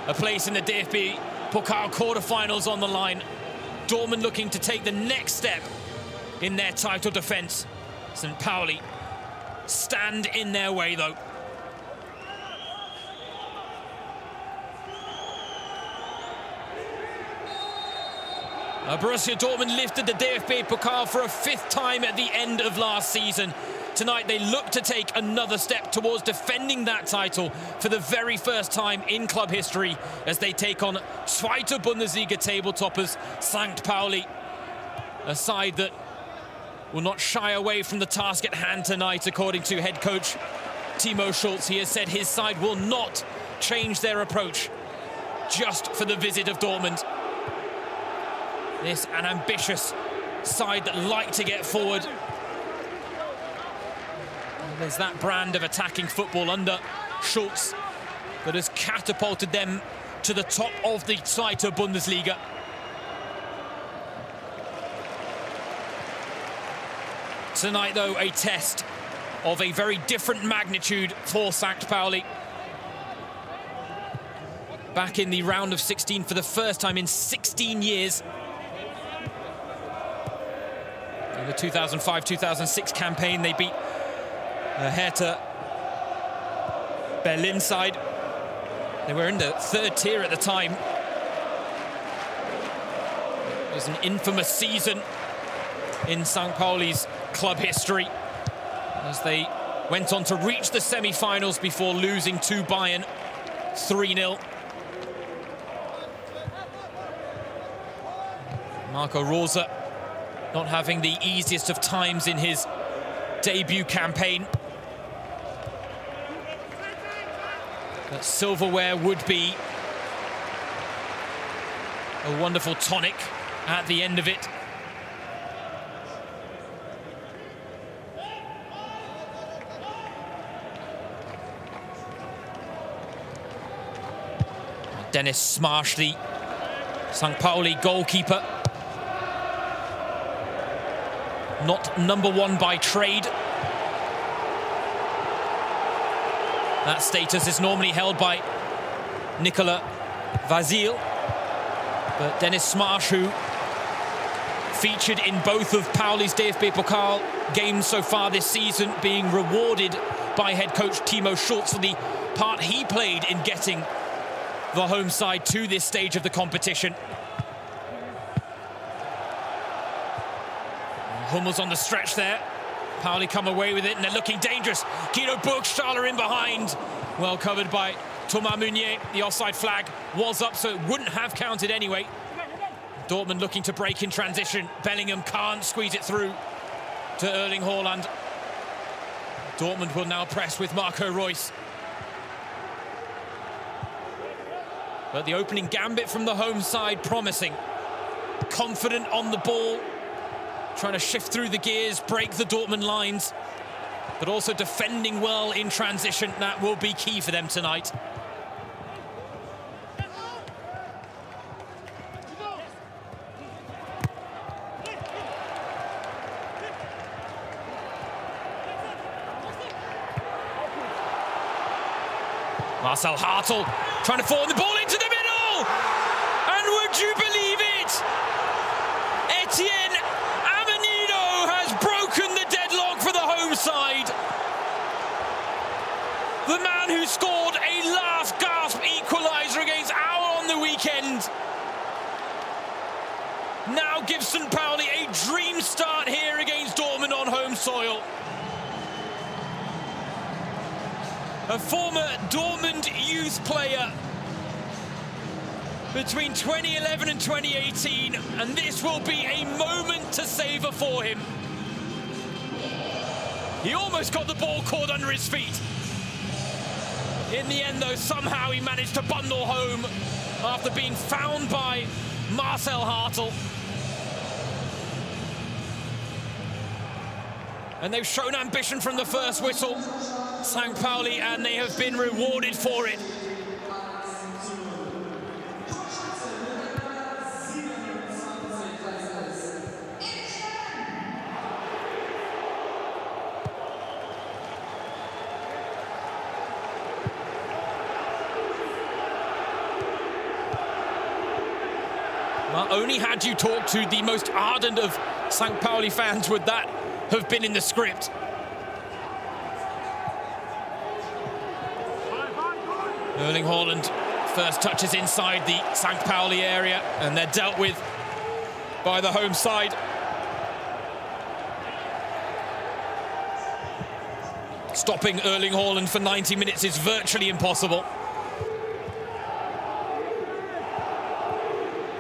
a place in the DFB-Pokal quarter-finals on the line. Dortmund looking to take the next step in their title defence. St. Pauli stand in their way, though. Borussia Dortmund lifted the DFB-Pokal for a 5th time at the end of last season. Tonight they look to take another step towards defending that title for the very first time in club history as they take on Zweite Bundesliga table toppers St. Pauli. A side that will not shy away from the task at hand tonight, according to head coach Timo Schulz. He has said his side will not change their approach just for the visit of Dortmund. This an ambitious side that like to get forward. And there's that brand of attacking football under Schulz that has catapulted them to the top of the Zweite Bundesliga. Tonight, though, a test of a very different magnitude for St. Pauli. Back in the round of 16 for the first time in 16 years. In the 2005-2006 campaign, they beat Hertha Berlin side. They were in the 3rd tier at the time. It was an infamous season in St. Pauli's club history as they went on to reach the semi-finals before losing to Bayern 3-0. Marco Rose not having the easiest of times in his debut campaign. But silverware would be a wonderful tonic at the end of it. Dennis Smarsh, the St. Pauli goalkeeper. Not number 1 by trade. That status is normally held by Nicolas Vasil. But Dennis Smarsh, who featured in both of Pauli's DFB-Pokal games so far this season, being rewarded by head coach Timo Schulz for the part he played in getting the home side to this stage of the competition. Hummels on the stretch there. Pauli come away with it, and they're looking dangerous. Guido Burgstaller in behind. Well covered by Thomas Meunier. The offside flag was up, so it wouldn't have counted anyway. Dortmund looking to break in transition. Bellingham can't squeeze it through to Erling Haaland. Dortmund will now press with Marco Reus. But the opening gambit from the home side promising. Confident on the ball. Trying to shift through the gears, break the Dortmund lines, but also defending well in transition. That will be key for them tonight. Marcel Hartl trying to forward the ball into the middle! And would you believe it? Etienne has broken the deadlock for the home side. The man who scored a last gasp equaliser against Auer on the weekend now gives St. Pauli a dream start here against Dortmund on home soil. A former Dortmund youth player between 2011 and 2018, and this will be a moment to savour for him. He almost got the ball caught under his feet. In the end, though, somehow he managed to bundle home after being found by Marcel Hartl. And they've shown ambition from the first whistle, St. Pauli, and they have been rewarded for it. Well, only had you talked to the most ardent of St. Pauli fans would that have been in the script. Erling Haaland first touches inside the St. Pauli area, and they're dealt with by the home side. Stopping Erling Haaland for 90 minutes is virtually impossible.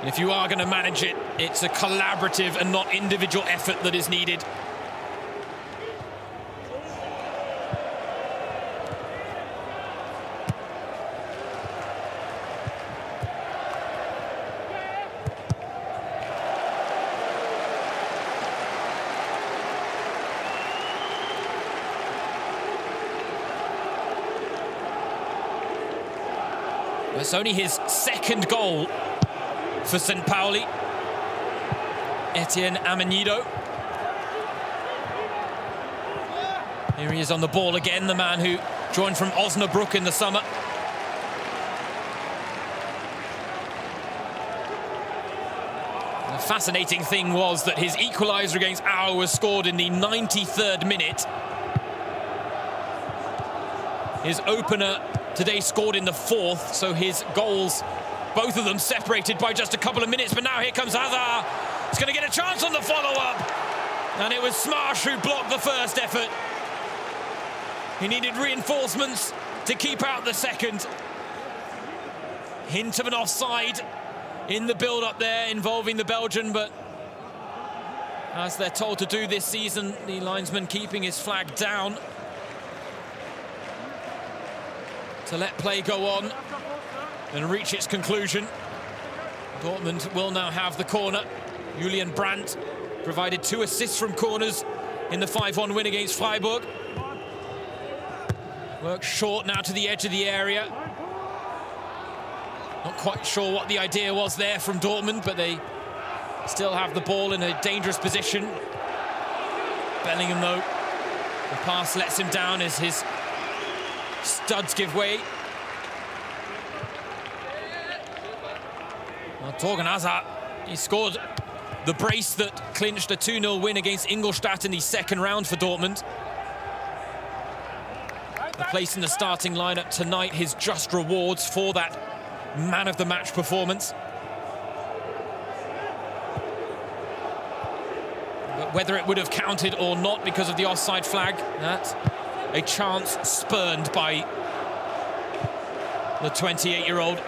And if you are going to manage it, it's a collaborative and not individual effort that is needed. It's only his second goal for St. Pauli. Etienne Amenido. Here he is on the ball again, the man who joined from Osnabrück in the summer. The fascinating thing was that his equaliser against Aue was scored in the 93rd minute. His opener today scored in the 4th, so his goals, both of them separated by just a couple of minutes. But now here comes Hazard. He's going to get a chance on the follow-up. And it was Smash who blocked the first effort. He needed reinforcements to keep out the second. Hint of an offside in the build-up there involving the Belgian, but as they're told to do this season, the linesman keeping his flag down to let play go on and reach its conclusion. Dortmund will now have the corner. Julian Brandt provided 2 assists from corners in the 5-1 win against Freiburg. Works short now to the edge of the area. Not quite sure what the idea was there from Dortmund, but they still have the ball in a dangerous position. Bellingham, though, the pass lets him down as his studs give way. Well, Torgan Hazard, he scored the brace that clinched a 2-0 win against Ingolstadt in the second round for Dortmund. The place in the starting lineup tonight, his just rewards for that man-of-the-match performance. But whether it would have counted or not because of the offside flag, that's a chance spurned by the 28-year-old.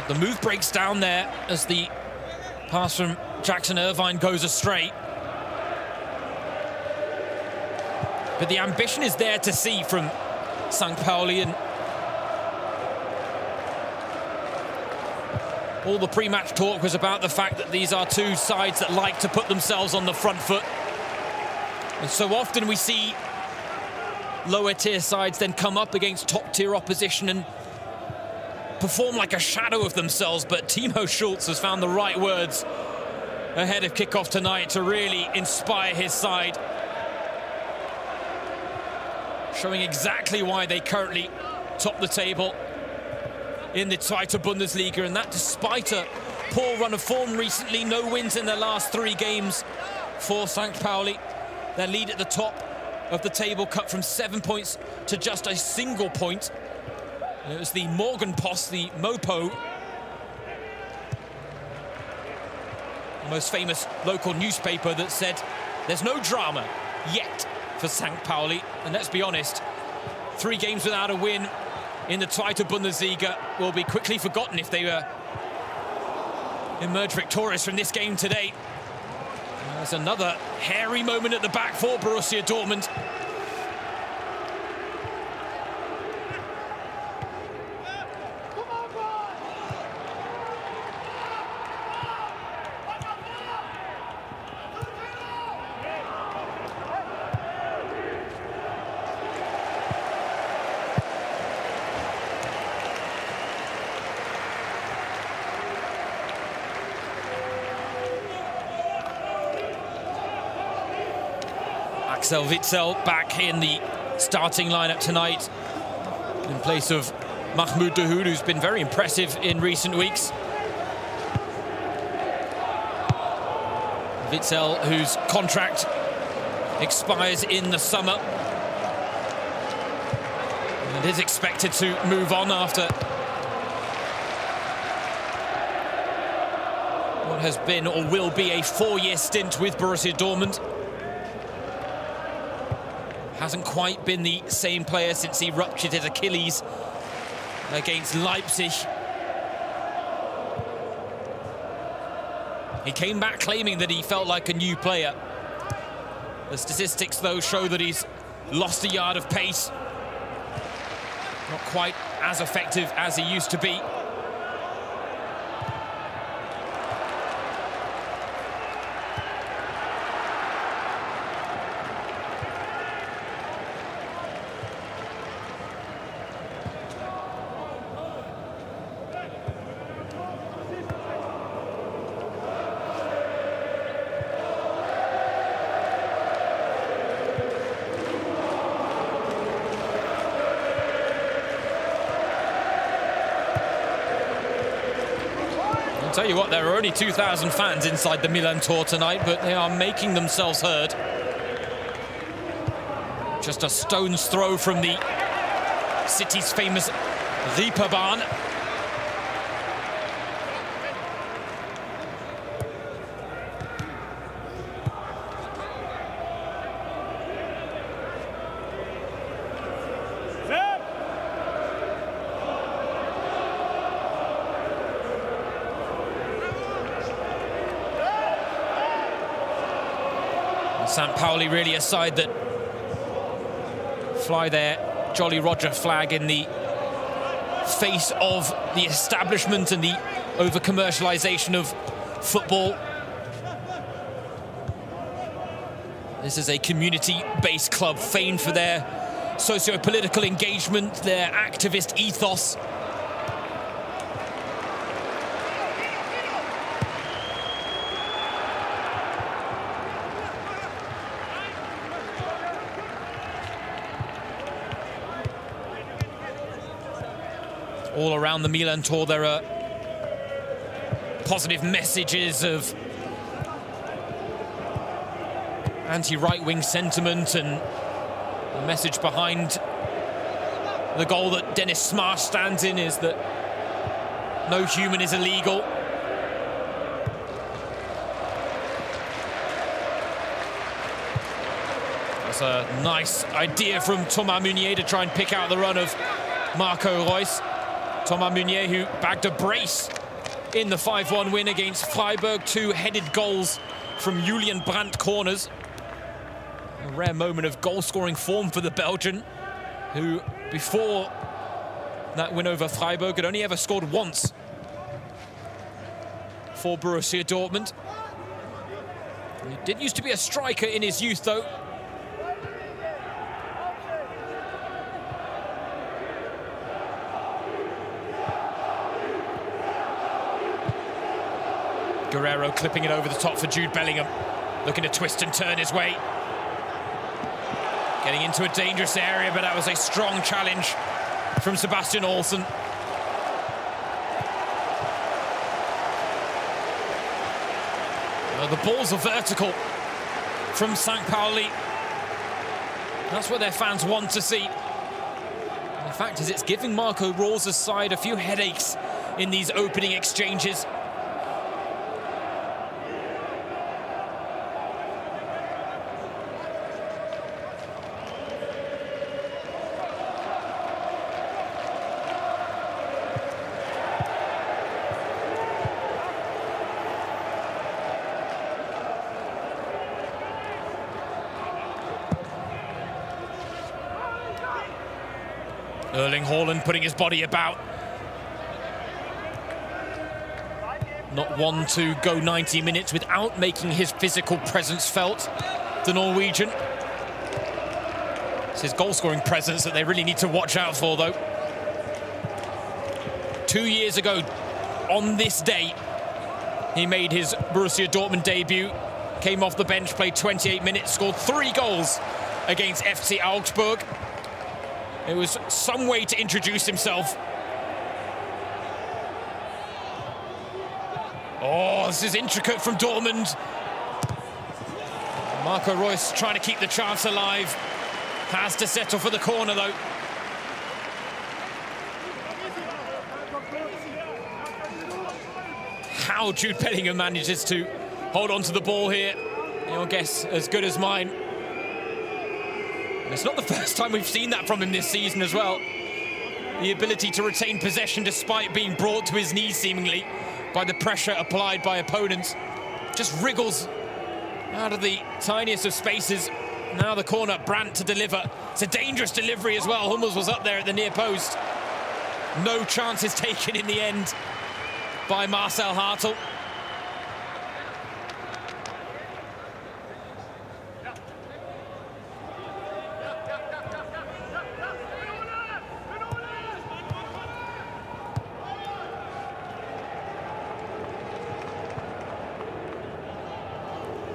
The move breaks down there as the pass from Jackson Irvine goes astray. But the ambition is there to see from St. Pauli, and all the pre-match talk was about the fact that these are two sides that like to put themselves on the front foot. And so often we see lower tier sides then come up against top tier opposition and perform like a shadow of themselves, but Timo Schulz has found the right words ahead of kickoff tonight to really inspire his side, showing exactly why they currently top the table in the Zweite Bundesliga, and that despite a poor run of form recently. No wins in their last 3 games for St. Pauli. Their lead at the top of the table cut from 7 points to just a single point. And it was the Morgenpost, the Mopo, the most famous local newspaper, that said there's no drama yet for St. Pauli. And let's be honest, 3 games without a win in the Zweite Bundesliga will be quickly forgotten if they emerge victorious from this game today. There's another hairy moment at the back for Borussia Dortmund. Marcel Witsel back in the starting lineup tonight in place of Mahmoud Dahoud, who's been very impressive in recent weeks. Witsel, whose contract expires in the summer and is expected to move on after what has been or will be a 4-year stint with Borussia Dortmund. Hasn't quite been the same player since he ruptured his Achilles against Leipzig. He came back claiming that he felt like a new player. The statistics, though, show that he's lost a yard of pace. Not quite as effective as he used to be. I'll tell you what, there are only 2,000 fans inside the Milan Tour tonight, but they are making themselves heard. Just a stone's throw from the city's famous Reeperbahn. St. Pauli really a side that fly their Jolly Roger flag in the face of the establishment and the over-commercialisation of football. This is a community-based club famed for their socio-political engagement, their activist ethos. All around the Milan Tour, there are positive messages of anti-right-wing sentiment, and the message behind the goal that Dennis Smash stands in is that no human is illegal. That's a nice idea from Thomas Meunier to try and pick out the run of Marco Reus. Thomas Meunier, who bagged a brace in the 5-1 win against Freiburg. 2 headed goals from Julian Brandt corners. A rare moment of goal-scoring form for the Belgian, who before that win over Freiburg had only ever scored once for Borussia Dortmund. He did used to be a striker in his youth, though. Guerrero clipping it over the top for Jude Bellingham, looking to twist and turn his way. Getting into a dangerous area, but that was a strong challenge from Sebastian Olsen. Well, the balls are vertical from St. Pauli. That's what their fans want to see. And the fact is, it's giving Marco Reus's side a few headaches in these opening exchanges. Erling Haaland putting his body about. Not one to go 90 minutes without making his physical presence felt, the Norwegian. It's his goal-scoring presence that they really need to watch out for, though. 2 years ago, on this day, he made his Borussia Dortmund debut came off the bench, played 28 minutes, scored 3 goals against FC Augsburg. It was some way to introduce himself. Oh, this is intricate from Dortmund. Marco Reus trying to keep the chance alive. Has to settle for the corner, though. How Jude Bellingham manages to hold on to the ball here, your guess as good as mine. And it's not the first time we've seen that from him this season as well. The ability to retain possession despite being brought to his knees, seemingly, by the pressure applied by opponents. Just wriggles out of the tiniest of spaces. Now the corner, Brandt to deliver. It's a dangerous delivery as well. Hummels was up there at the near post. No chances taken in the end by Marcel Hartl.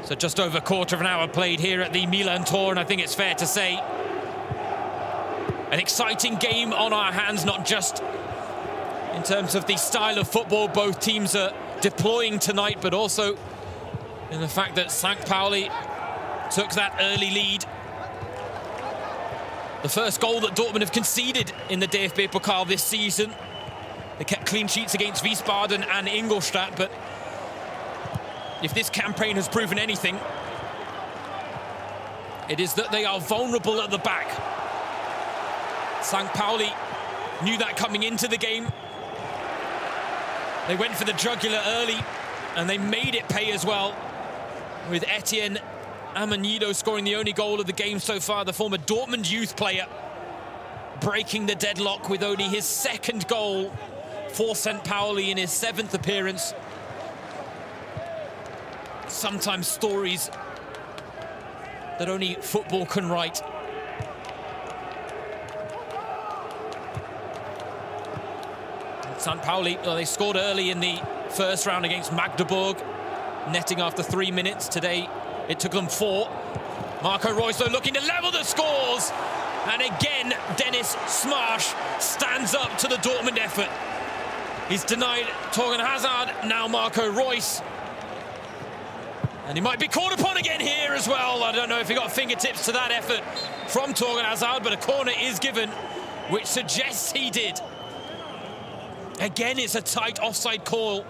So just over a quarter of an hour played here at the Milan Tour, and I think it's fair to say an exciting game on our hands, not just in terms of the style of football both teams are deploying tonight, but also in the fact that St. Pauli took that early lead. The first goal that Dortmund have conceded in the DFB-Pokal this season. They kept clean sheets against Wiesbaden and Ingolstadt, but if this campaign has proven anything, it is that they are vulnerable at the back. St. Pauli knew that coming into the game. They went for the jugular early, and they made it pay as well, with Etienne Amanido scoring the only goal of the game so far, the former Dortmund youth player, breaking the deadlock with only his 2nd goal for St. Pauli in his 7th appearance. Sometimes stories that only football can write. St. Pauli, well, they scored early in the first round against Magdeburg, netting after 3 minutes. Today, it took them 4. Marco Reus, though, looking to level the scores. And again, Dennis Smarsh stands up to the Dortmund effort. He's denied Torgan Hazard, now Marco Reus. And he might be called upon again here as well. I don't know if he got fingertips to that effort from Torgan Hazard, but a corner is given, which suggests he did. Again, it's a tight offside call.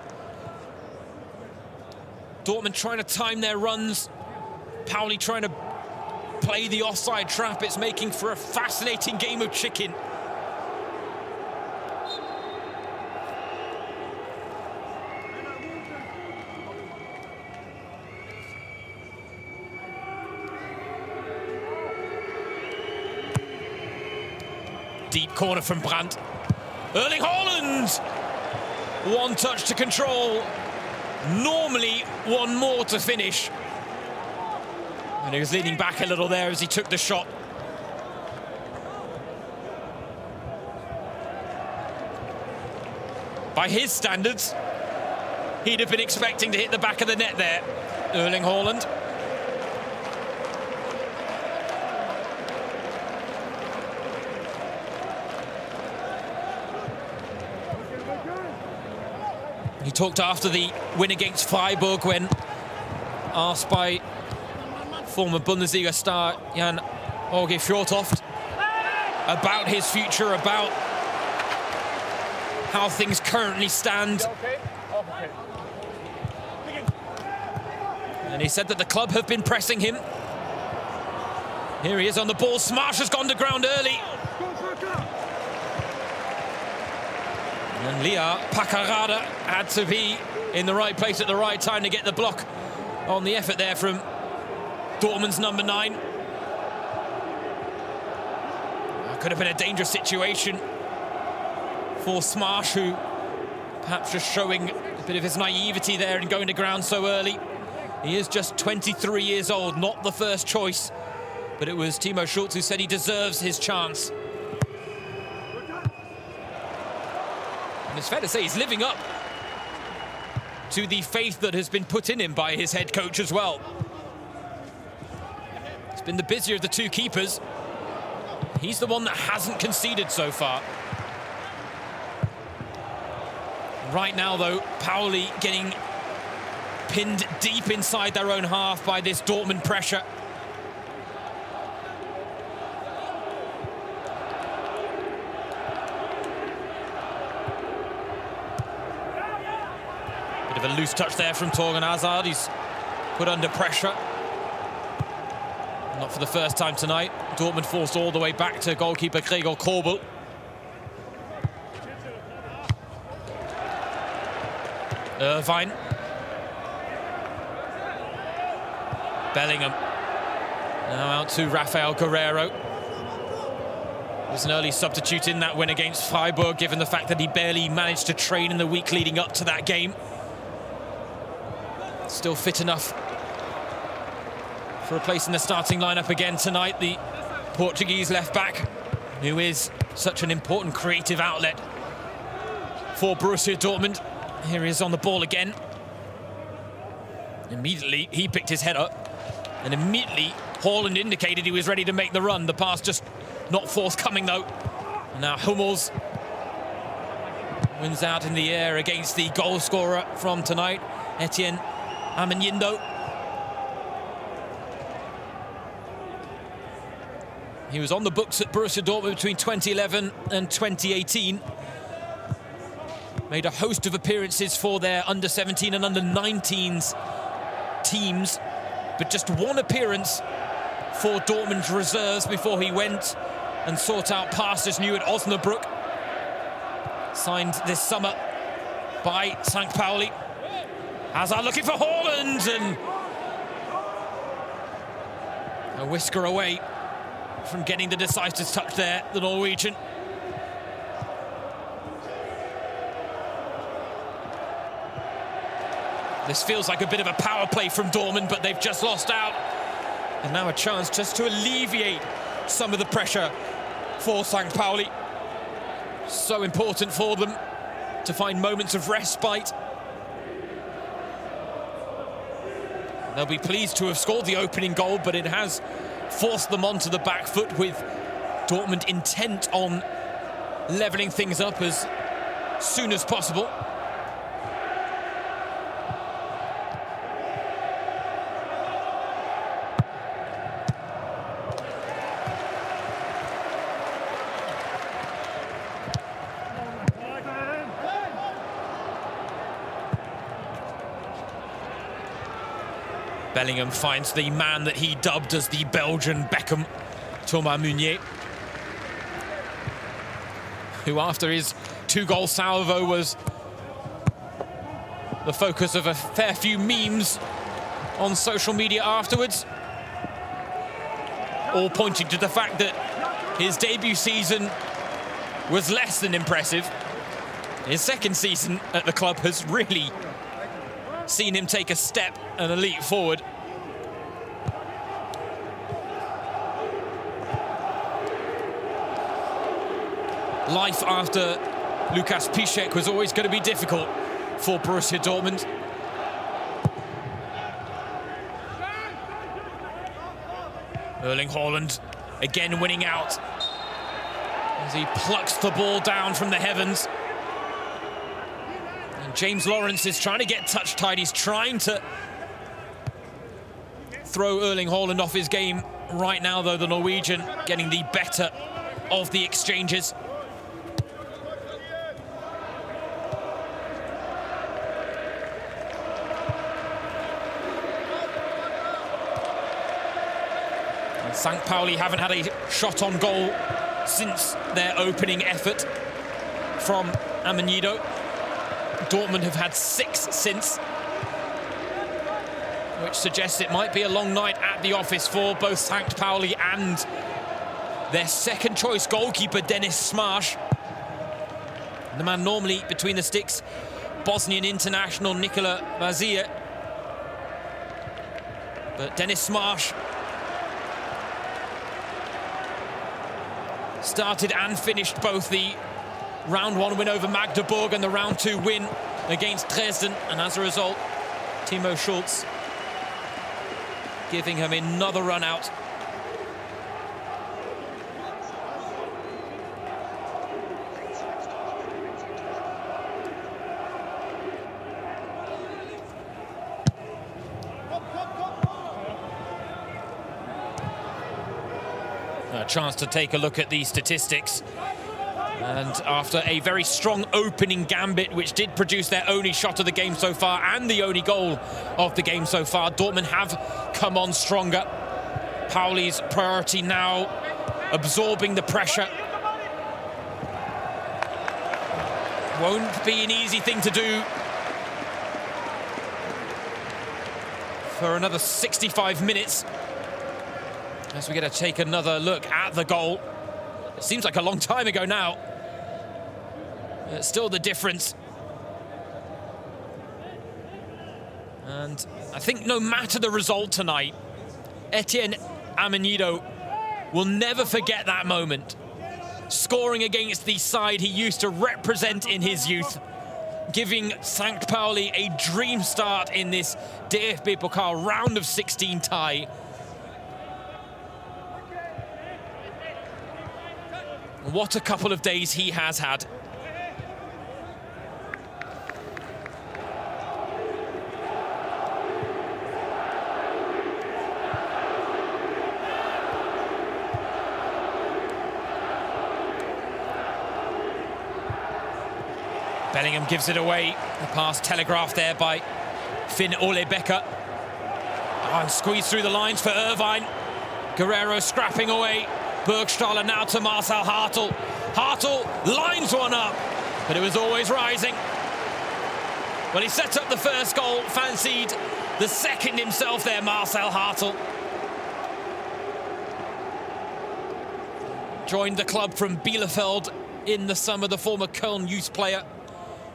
Dortmund trying to time their runs. Pauli trying to play the offside trap. It's making for a fascinating game of chicken. Deep corner from Brandt. Erling Haaland! 1 touch to control. Normally 1 more to finish. And he was leaning back a little there as he took the shot. By his standards, he'd have been expecting to hit the back of the net there, Erling Haaland. He talked after the win against Freiburg when asked by former Bundesliga star Jan-Åge Fjørtoft about his future, about how things currently stand. And he said that the club have been pressing him. Here he is on the ball. Smarsh has gone to ground early. And Lia Pacarada had to be in the right place at the right time to get the block on the effort there from Dortmund's number 9. Could have been a dangerous situation for Smarsh, who perhaps just showing a bit of his naivety there and going to ground so early. He is just 23 years old, not the first choice, but it was Timo Schulz who said he deserves his chance. And it's fair to say he's living up to the faith that has been put in him by his head coach as well. been the busier of the two keepers. He's the one that hasn't conceded so far. Right now, though, Pauli getting pinned deep inside their own half by this Dortmund pressure. Bit of a loose touch there from Thorgan Hazard. He's put under pressure. Not for the first time tonight. Dortmund forced all the way back to goalkeeper Gregor Kobel. Irvine. Bellingham. Now out to Rafael Guerreiro. Was an early substitute in that win against Freiburg, given the fact that he barely managed to train in the week leading up to that game. Still fit enough for a place in the starting lineup again tonight. The Portuguese left-back, who is such an important creative outlet for Borussia Dortmund. Here he is on the ball again. Immediately, he picked his head up, and immediately Haaland indicated he was ready to make the run. The pass just not forthcoming, though. And now Hummels wins out in the air against the goal scorer from tonight, Etienne Amenindo. He was on the books at Borussia Dortmund between 2011 and 2018. Made a host of appearances for their under-17 and under-19s teams, but just one appearance for Dortmund's reserves before he went and sought out pastures new at Osnabrück. Signed this summer by St. Pauli. Hazard looking for Haaland, and a whisker away from getting the decisive touch there, the Norwegian. This feels like a bit of a power play from Dortmund, but they've just lost out. And now a chance just to alleviate some of the pressure for St. Pauli. So important for them to find moments of respite. They'll be pleased to have scored the opening goal, but it has forced them onto the back foot, with Dortmund intent on levelling things up as soon as possible. Bellingham finds the man that he dubbed as the Belgian Beckham, Thomas Meunier, who after his two-goal salvo was the focus of a fair few memes on social media afterwards, all pointing to the fact that his debut season was less than impressive. His second season at the club has really seen him take a step and a leap forward. Life after Lukas Piszczek was always going to be difficult for Borussia Dortmund. Erling Haaland again winning out as he plucks the ball down from the heavens. James Lawrence is trying to get touch-tied. He's trying to throw Erling Haaland off his game right now, though, the Norwegian getting the better of the exchanges. And St. Pauli haven't had a shot on goal since their opening effort from Amenido. Dortmund have had 6 since, which suggests it might be a long night at the office for both St. Pauli and their second-choice goalkeeper, Dennis Smash. The man normally between the sticks, Bosnian international Nikola Vazir. But Dennis Smash started and finished both the round 1 win over Magdeburg and the round 2 win against Dresden, and as a result, Timo Schulz giving him another run out chance to take a look at the statistics. And after a very strong opening gambit, which did produce their only shot of the game so far and the only goal of the game so far, Dortmund have come on stronger. Pauli's priority now, absorbing the pressure. Won't be an easy thing to do for another 65 minutes. As we get to take another look at the goal. It seems like a long time ago now. Still the difference. And I think no matter the result tonight, Etienne Amenido will never forget that moment. Scoring against the side he used to represent in his youth, giving St. Pauli a dream start in this DFB-Pokal round of 16 tie. What a couple of days he has had. Bellingham gives it away. The pass telegraphed there by Finn Ole Becker. Oh, and squeezed through the lines for Irvine. Guerrero scrapping away. Burgstaller now to Marcel Hartl. Hartl lines one up, but it was always rising. Well, he set up the first goal, fancied the second himself there, Marcel Hartl. Joined the club from Bielefeld in the summer, the former Köln youth player.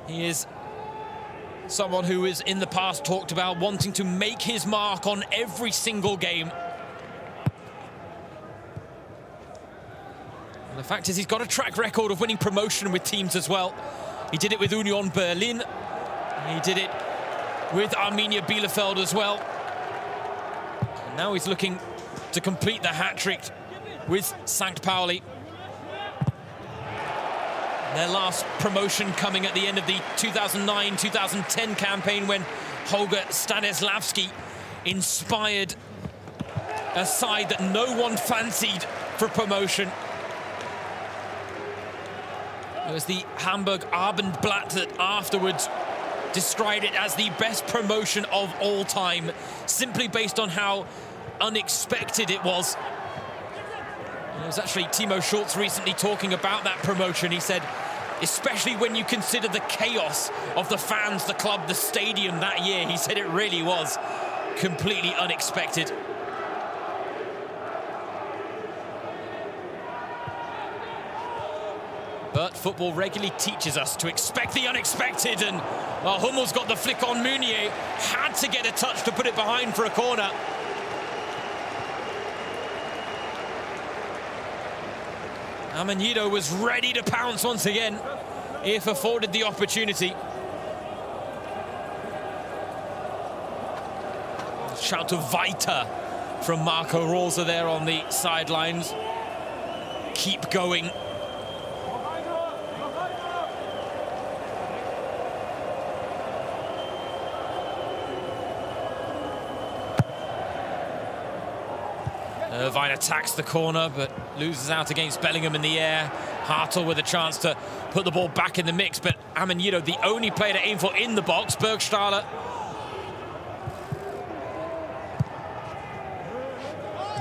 He is someone who is in the past talked about wanting to make his mark on every single game. And the fact is, he's got a track record of winning promotion with teams as well. He did it with Union Berlin. He did it with Arminia Bielefeld as well. And now he's looking to complete the hat-trick with St. Pauli. Their last promotion coming at the end of the 2009-2010 campaign, when Holger Stanislavski inspired a side that no one fancied for promotion. It was the Hamburg Abendblatt that afterwards described it as the best promotion of all time, simply based on how unexpected it was. There was actually Timo Schultz recently talking about that promotion. He said, especially when you consider the chaos of the fans, the club, the stadium that year, he said it really was completely unexpected. But football regularly teaches us to expect the unexpected, and Hummel's got the flick on Meunier, had to get a touch to put it behind for a corner. Amenido was ready to pounce once again if afforded the opportunity. Shout of Weiter from Marco Rosa there on the sidelines. Keep going. Irvine attacks the corner, but loses out against Bellingham in the air. Hartl with a chance to put the ball back in the mix, but Amenido, the only player to aim for in the box. Burgstaller.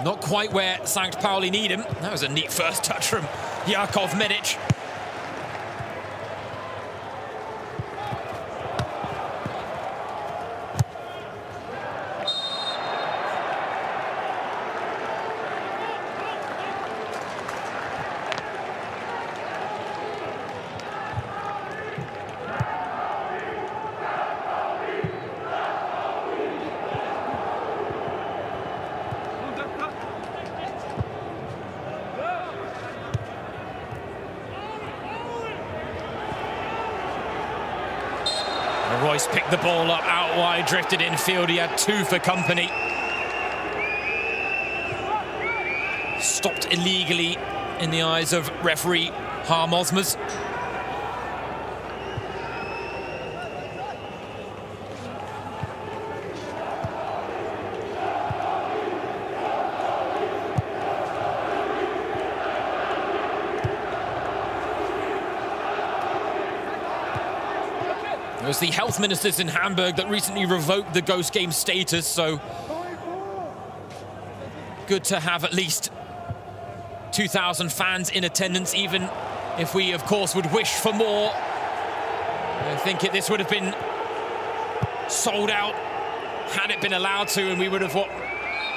Not quite where St. Pauli need him. That was a neat first touch from Jakov Medic. Royce picked the ball up out wide, drifted infield. He had two for company. Stopped illegally in the eyes of referee Harm Osmers. It was the health ministers in Hamburg that recently revoked the ghost game status, so good to have at least 2,000 fans in attendance, even if we, of course, would wish for more. I think this would have been sold out had it been allowed to, and we would have what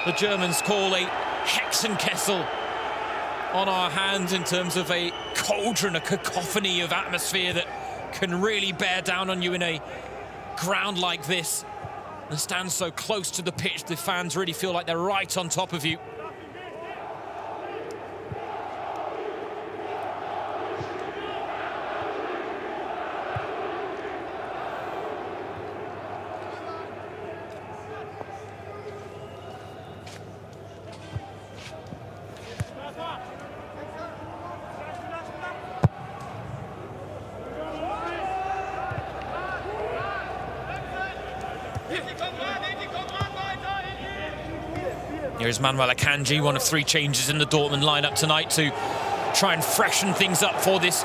the Germans call a Hexenkessel on our hands in terms of a cauldron, a cacophony of atmosphere that can really bear down on you in a ground like this and stand so close to the pitch. The fans really feel like they're right on top of you. Here's Manuel Akanji, one of 3 changes in the Dortmund lineup tonight to try and freshen things up for this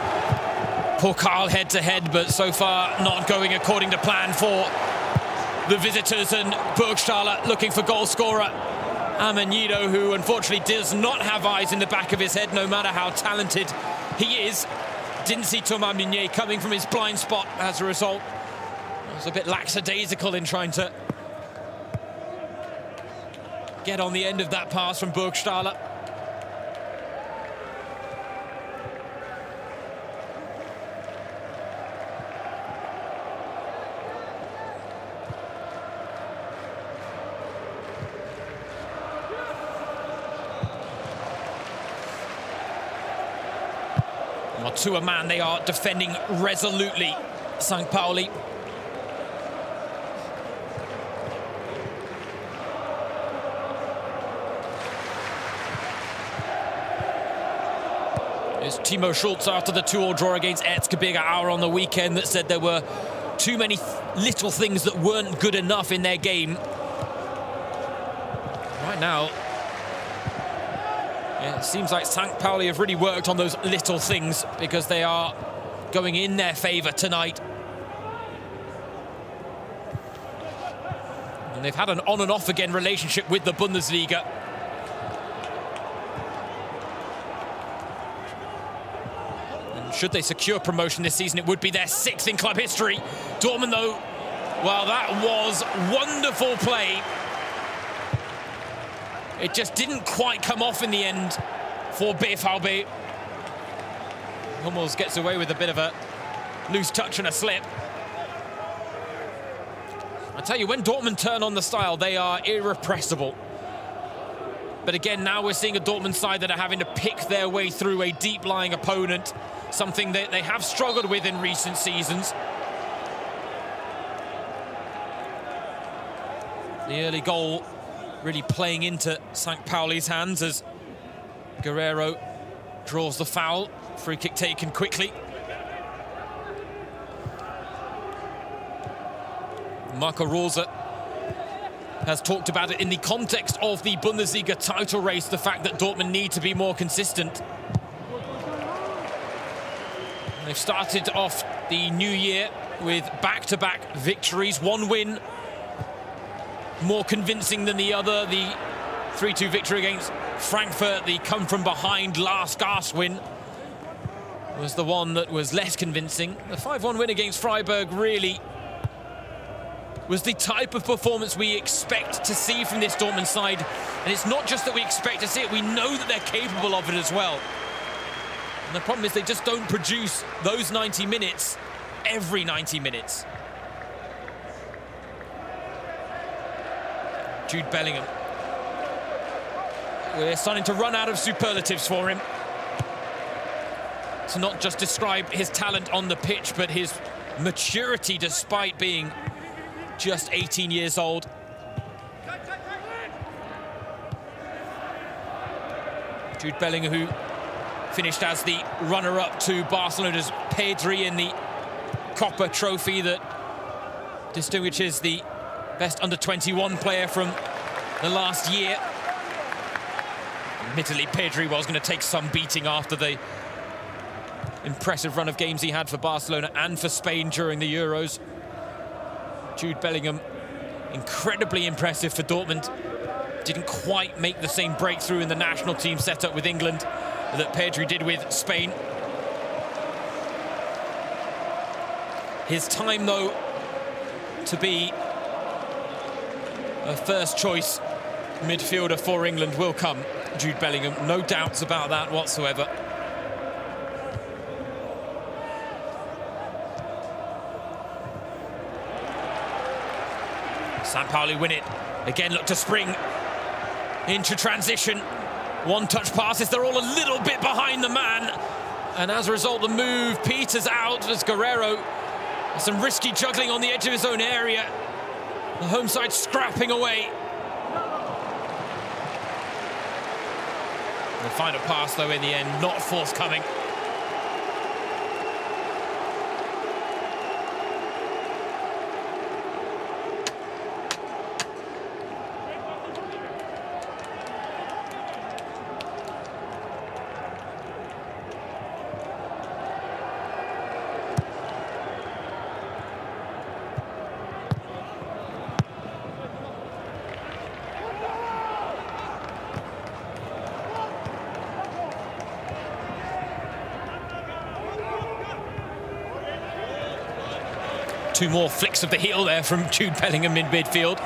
Pokal head-to-head, but so far not going according to plan for the visitors, and Burgstaller looking for goal scorer Amenido, who unfortunately does not have eyes in the back of his head, no matter how talented he is. Didn't see Thomas Meunier coming from his blind spot as a result. Was a bit lackadaisical in trying to get on the end of that pass from Burgstaller. Well, to a man, they are defending resolutely, St. Pauli. It's Timo Schulz after the 2-2 draw against Erzgebirge Aue on the weekend that said there were too many little things that weren't good enough in their game. Right now, yeah, it seems like St. Pauli have really worked on those little things because they are going in their favour tonight. And they've had an on and off again relationship with the Bundesliga. Should they secure promotion this season, it would be their 6th in club history. Dortmund, though, well, that was wonderful play. It just didn't quite come off in the end for BVB. Hummels gets away with a bit of a loose touch and a slip. I tell you, when Dortmund turn on the style, they are irrepressible. But again, now we're seeing a Dortmund side that are having to pick their way through a deep-lying opponent, something that they have struggled with in recent seasons. The early goal really playing into St. Pauli's hands as Guerrero draws the foul. Free kick taken quickly. Marco Rose has talked about it in the context of the Bundesliga title race, the fact that Dortmund need to be more consistent. They've started off the new year with back-to-back victories. One win more convincing than the other. The 3-2 victory against Frankfurt, the come-from-behind last-gasp win, was the one that was less convincing. The 5-1 win against Freiburg really was the type of performance we expect to see from this Dortmund side. And it's not just that we expect to see it, we know that they're capable of it as well. And the problem is they just don't produce those 90 minutes every 90 minutes. Jude Bellingham. We're starting to run out of superlatives for him, to not just describe his talent on the pitch, but his maturity despite being just 18 years old. Jude Bellingham, who finished as the runner-up to Barcelona's Pedri in the Copa Trophy that distinguishes the best under-21 player from the last year. Admittedly, Pedri was going to take some beating after the impressive run of games he had for Barcelona and for Spain during the Euros. Jude Bellingham, incredibly impressive for Dortmund. Didn't quite make the same breakthrough in the national team setup with England that Pedri did with Spain. His time, though, to be a first choice midfielder for England will come. Jude Bellingham, no doubts about that whatsoever. Pauli win it. Again, look to spring into transition. One-touch passes, they're all a little bit behind the man. And as a result, the move peters out as Guerrero. Some risky juggling on the edge of his own area. The home side scrapping away. The final pass, though, in the end, not forthcoming. Two more flicks of the heel there from Jude Bellingham in midfield.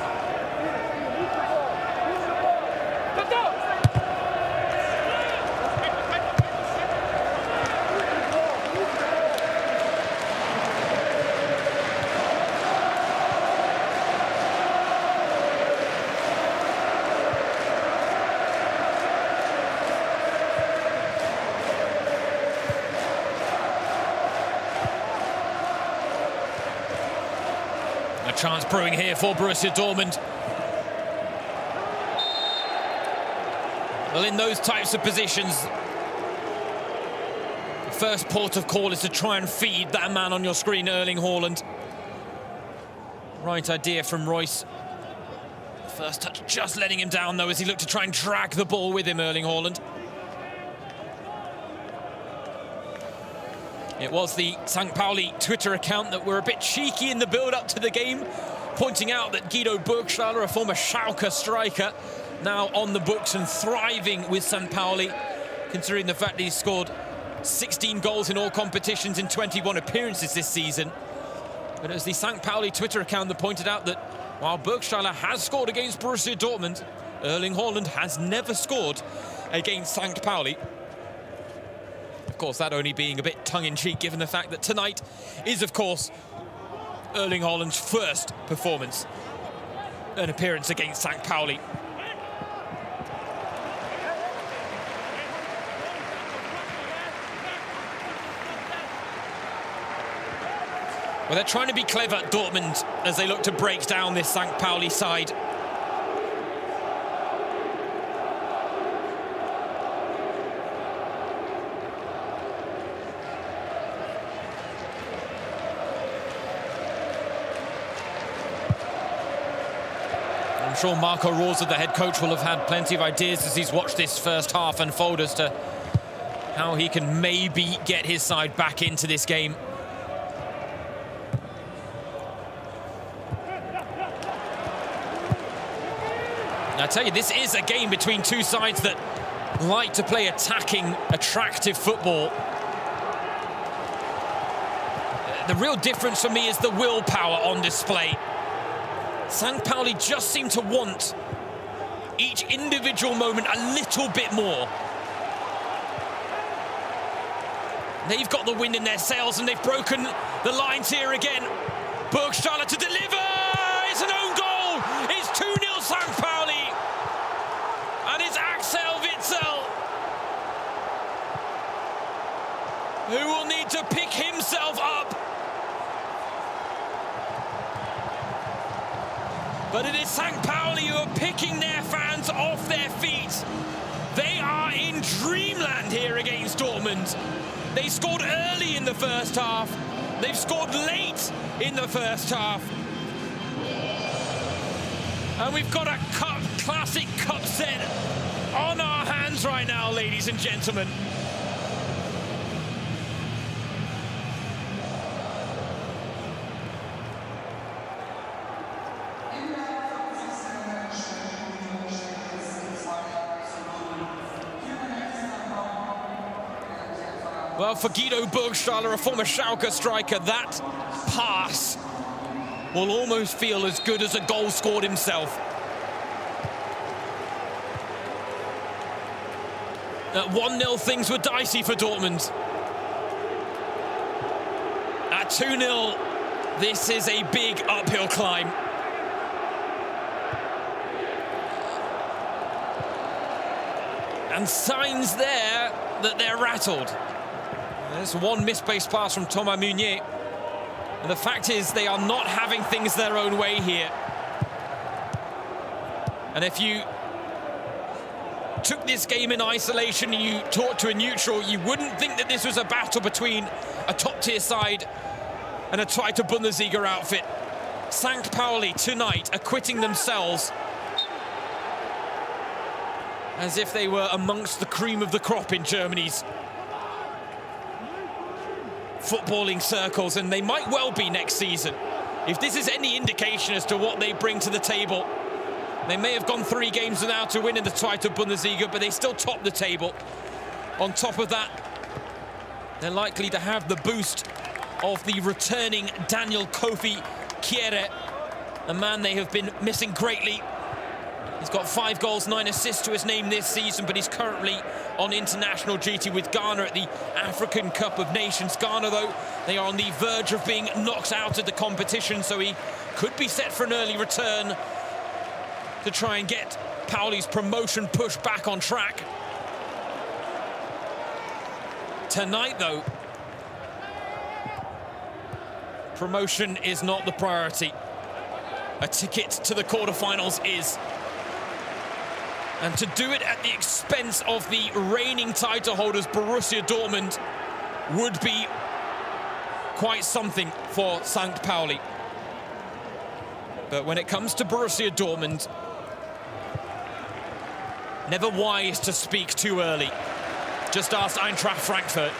A chance brewing here for Borussia Dortmund. Well, in those types of positions, the first port of call is to try and feed that man on your screen, Erling Haaland. Right idea from Royce. First touch just letting him down, though, as he looked to try and drag the ball with him, Erling Haaland. It was the St. Pauli Twitter account that were a bit cheeky in the build-up to the game, pointing out that Guido Burgstaller, a former Schalke striker, now on the books and thriving with St. Pauli, considering the fact that he's scored 16 goals in all competitions in 21 appearances this season. But it was the St. Pauli Twitter account that pointed out that while Burgstaller has scored against Borussia Dortmund, Erling Haaland has never scored against St. Pauli. Of course, that only being a bit tongue-in-cheek, given the fact that tonight is, of course, Erling Haaland's first performance, an appearance against St. Pauli. Well, they're trying to be clever, Dortmund, as they look to break down this St. Pauli side. I'm sure Marco Rose, the head coach, will have had plenty of ideas as he's watched this first half unfold as to how he can maybe get his side back into this game. I tell you, this is a game between two sides that like to play attacking, attractive football. The real difference for me is the willpower on display. St. Pauli just seem to want each individual moment a little bit more. They've got the wind in their sails and they've broken the lines here again. Burgstaller to deliver! It's an own goal! It's 2-0 St. Pauli! And it's Axel Witsel who will need to pick himself up. But it is St. Pauli who are picking their fans off their feet. They are in dreamland here against Dortmund. They scored early in the first half. They've scored late in the first half. And we've got a classic cup set on our hands right now, ladies and gentlemen. Well, for Guido Burgstaller, a former Schalke striker, that pass will almost feel as good as a goal scored himself. At 1-0, things were dicey for Dortmund. At 2-0, this is a big uphill climb. And signs there that they're rattled. There's one misplaced pass from Thomas Meunier. And the fact is, they are not having things their own way here. And if you took this game in isolation and you talked to a neutral, you wouldn't think that this was a battle between a top-tier side and a Zweite Bundesliga outfit. St. Pauli tonight acquitting themselves as if they were amongst the cream of the crop in Germany's footballing circles, and they might well be next season. If this is any indication as to what they bring to the table, they may have gone 3 games without to win in the Zweite Bundesliga, but they still top the table. On top of that, they're likely to have the boost of the returning Daniel Kofi Kjære, a man they have been missing greatly. He's got 5 goals, 9 assists to his name this season, but he's currently on international duty with Ghana at the African Cup of Nations. Ghana, though, they are on the verge of being knocked out of the competition, so he could be set for an early return to try and get Pauli's promotion push back on track. Tonight, though, promotion is not the priority. A ticket to the quarterfinals is. And to do it at the expense of the reigning title holders, Borussia Dortmund, would be quite something for St. Pauli. But when it comes to Borussia Dortmund, never wise to speak too early. Just ask Eintracht Frankfurt.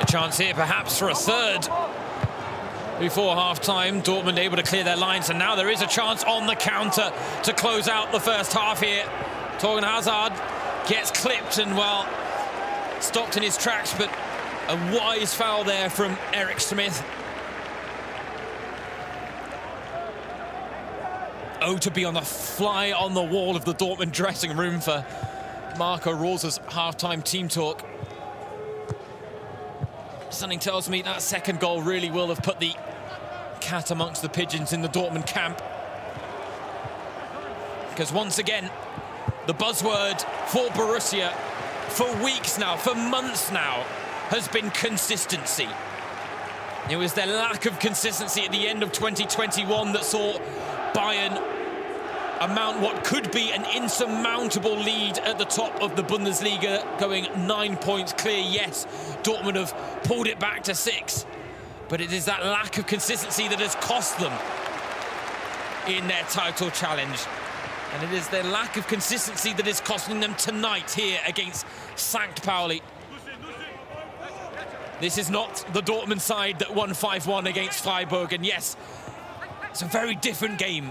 Chance here perhaps for a third before half-time. Dortmund able to clear their lines, and now there is a chance on the counter to close out the first half here. Torgan Hazard gets clipped and, well, stopped in his tracks, but a wise foul there from Eric Smith. Oh, to be on the fly on the wall of the Dortmund dressing room for Marco Rosa's half-time team talk. Something tells me that second goal really will have put the cat amongst the pigeons in the Dortmund camp. Because once again, the buzzword for Borussia for weeks now, for months now, has been consistency. It was their lack of consistency at the end of 2021 that saw Bayern amount what could be an insurmountable lead at the top of the Bundesliga, going 9 points clear. Yes, Dortmund have pulled it back to 6, but it is that lack of consistency that has cost them in their title challenge. And it is their lack of consistency that is costing them tonight here against St. Pauli. This is not the Dortmund side that won 5-1 against Freiburg, and yes, it's a very different game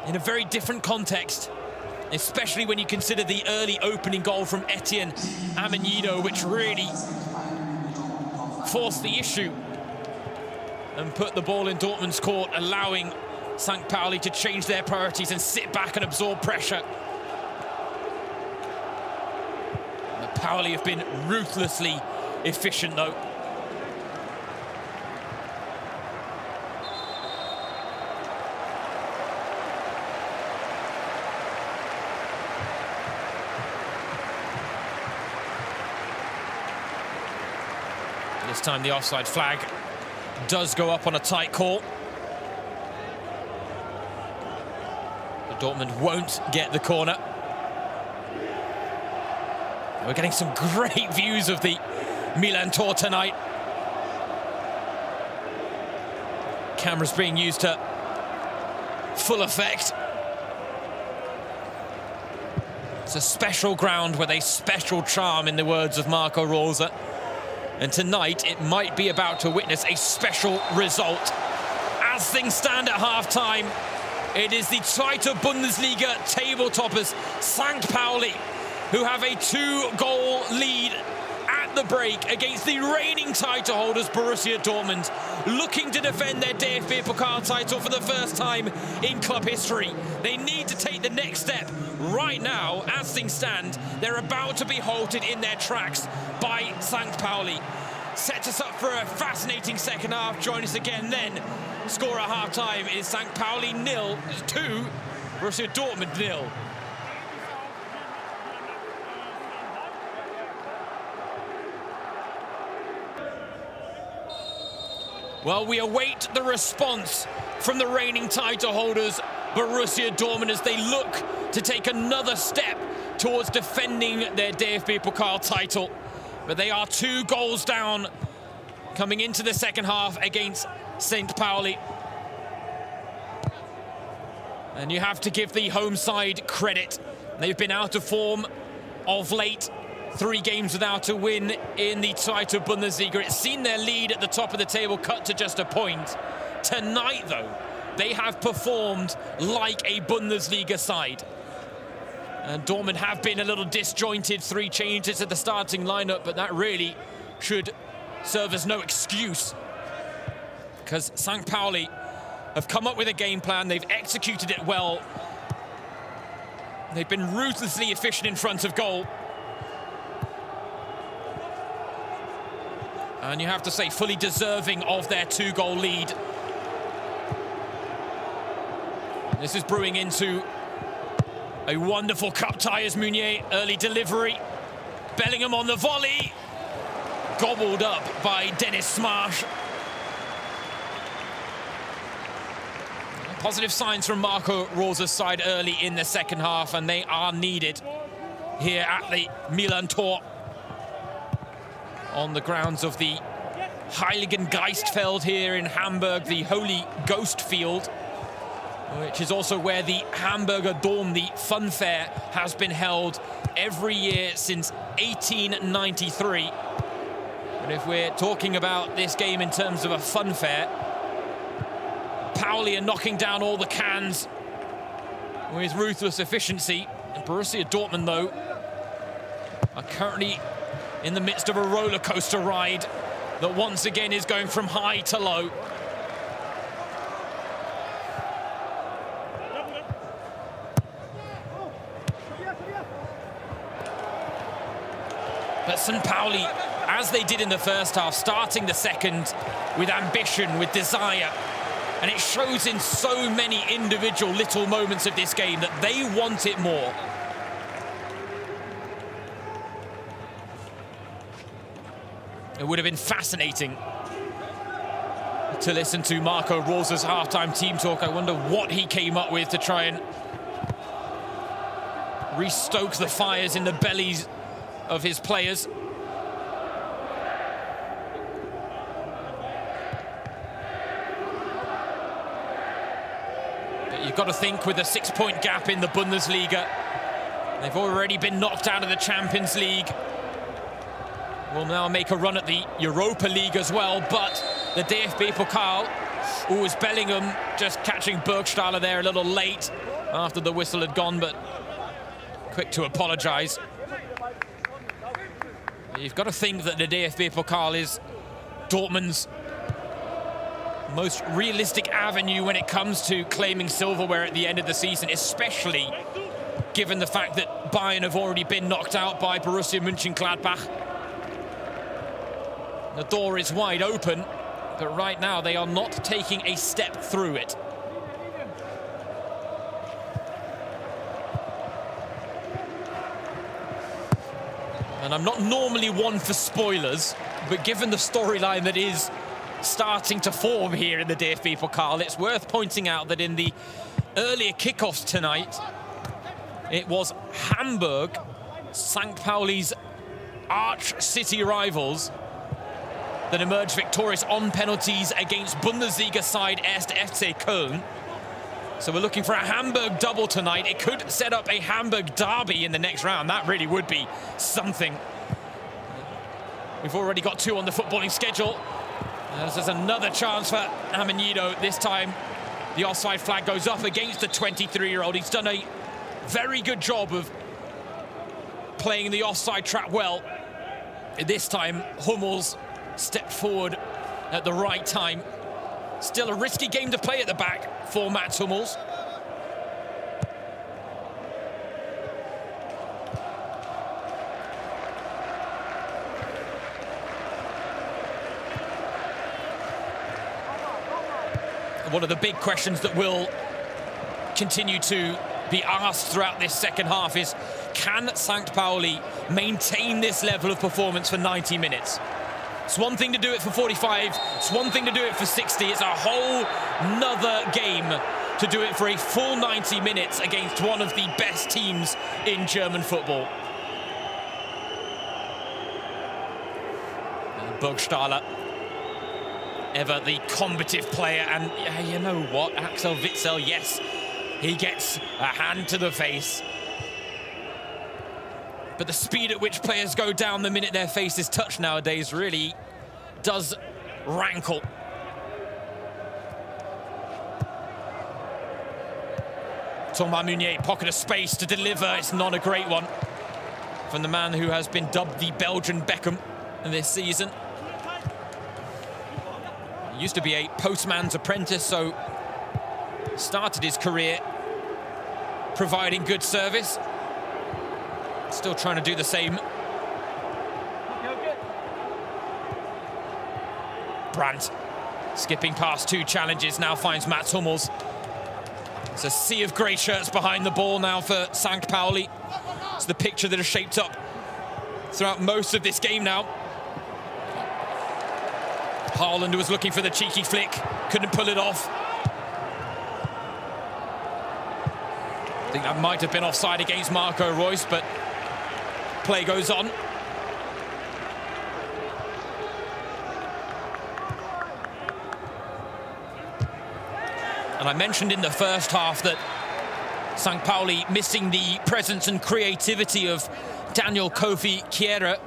in a very different context, especially when you consider the early opening goal from Etienne Amenido, which really forced the issue and put the ball in Dortmund's court, allowing St. Pauli to change their priorities and sit back and absorb pressure. The Pauli have been ruthlessly efficient, though. This time the offside flag does go up on a tight call. But Dortmund won't get the corner. We're getting some great views of the Milan tour tonight. Cameras being used to full effect. It's a special ground with a special charm, in the words of Marco Rose. And tonight, it might be about to witness a special result. As things stand at half-time, it is the Zweite Bundesliga table toppers, St. Pauli, who have a 2-goal lead at the break against the reigning title holders, Borussia Dortmund, looking to defend their DFB-Pokal title for the first time in club history. They need to take the next step. Right now, as things stand, they're about to be halted in their tracks by St. Pauli. Sets us up for a fascinating second half. Join us again then. Score at half-time is St. Pauli 0-2, Borussia Dortmund 0. Well, we await the response from the reigning title holders, Borussia Dortmund, as they look to take another step towards defending their DFB-Pokal title. But they are 2 goals down coming into the second half against St. Pauli. And you have to give the home side credit. They've been out of form of late. 3 games without a win in the Zweite Bundesliga. It's seen their lead at the top of the table cut to just a point. Tonight, though, they have performed like a Bundesliga side. And Dortmund have been a little disjointed, 3 changes at the starting lineup, but that really should serve as no excuse. Because St. Pauli have come up with a game plan, they've executed it well. They've been ruthlessly efficient in front of goal. And you have to say, fully deserving of their 2-goal lead. This is brewing into a wonderful cup tie as Meunier, early delivery. Bellingham on the volley. Gobbled up by Dennis Smash. Positive signs from Marco Rosa's side early in the second half, and they are needed here at the Milan tour. On the grounds of the Heiligengeistfeld here in Hamburg, the Holy Ghost Field, which is also where the Hamburger Dom, the fun fair, has been held every year since 1893. But if we're talking about this game in terms of a fun fair, Pauli are knocking down all the cans with ruthless efficiency. And Borussia Dortmund, though, are currently in the midst of a roller coaster ride that once again is going from high to low. But St. Pauli, as they did in the first half, starting the second with ambition, with desire, and it shows in so many individual little moments of this game that they want it more. It would have been fascinating to listen to Marco Rosa's halftime team talk. I wonder what he came up with to try and restoke the fires in the bellies of his players. But you've got to think, with a 6-point gap in the Bundesliga, they've already been knocked out of the Champions League. Will now make a run at the Europa League as well, but the DFB-Pokal, is Bellingham just catching Burgstaller there a little late after the whistle had gone, but quick to apologise. You've got to think that the DFB-Pokal is Dortmund's most realistic avenue when it comes to claiming silverware at the end of the season, especially given the fact that Bayern have already been knocked out by Borussia Mönchengladbach. The door is wide open, but right now they are not taking a step through it. And I'm not normally one for spoilers, But given the storyline that is starting to form here in the DFB-Pokal, it's worth pointing out that in the earlier kickoffs tonight, it was Hamburg, St. Pauli's arch city rivals, that emerged victorious on penalties against Bundesliga side 1. FC Köln. So we're looking for a Hamburg double tonight. It could set up a Hamburg derby in the next round. That really would be something. We've already got 2 on the footballing schedule. There's another chance for Amenido. This time the offside flag goes up against the 23-year-old. He's done a very good job of playing the offside trap well. This time Hummels stepped forward at the right time. Still a risky game to play at the back for Mats Hummels. One of the big questions that will continue to be asked throughout this second half is, can St. Pauli maintain this level of performance for 90 minutes? It's one thing to do it for 45, it's one thing to do it for 60, it's a whole nother game to do it for a full 90 minutes against one of the best teams in German football. Burgstaller, ever the combative player, and you know what, Axel Witsel, yes, he gets a hand to the face. But the speed at which players go down the minute their face is touched nowadays really does rankle. Thomas Meunier, pocket of space to deliver. It's not a great one from the man who has been dubbed the Belgian Beckham this season. He used to be a postman's apprentice, so started his career providing good service. Still trying to do the same. Brandt, skipping past 2 challenges, now finds Mats Hummels. It's a sea of grey shirts behind the ball now for St. Pauli. It's the picture that has shaped up throughout most of this game now. Haaland was looking for the cheeky flick, couldn't pull it off. I think that might have been offside against Marco Reus, but play goes on. And I mentioned in the first half that St. Pauli missing the presence and creativity of Daniel Kofi Kjære,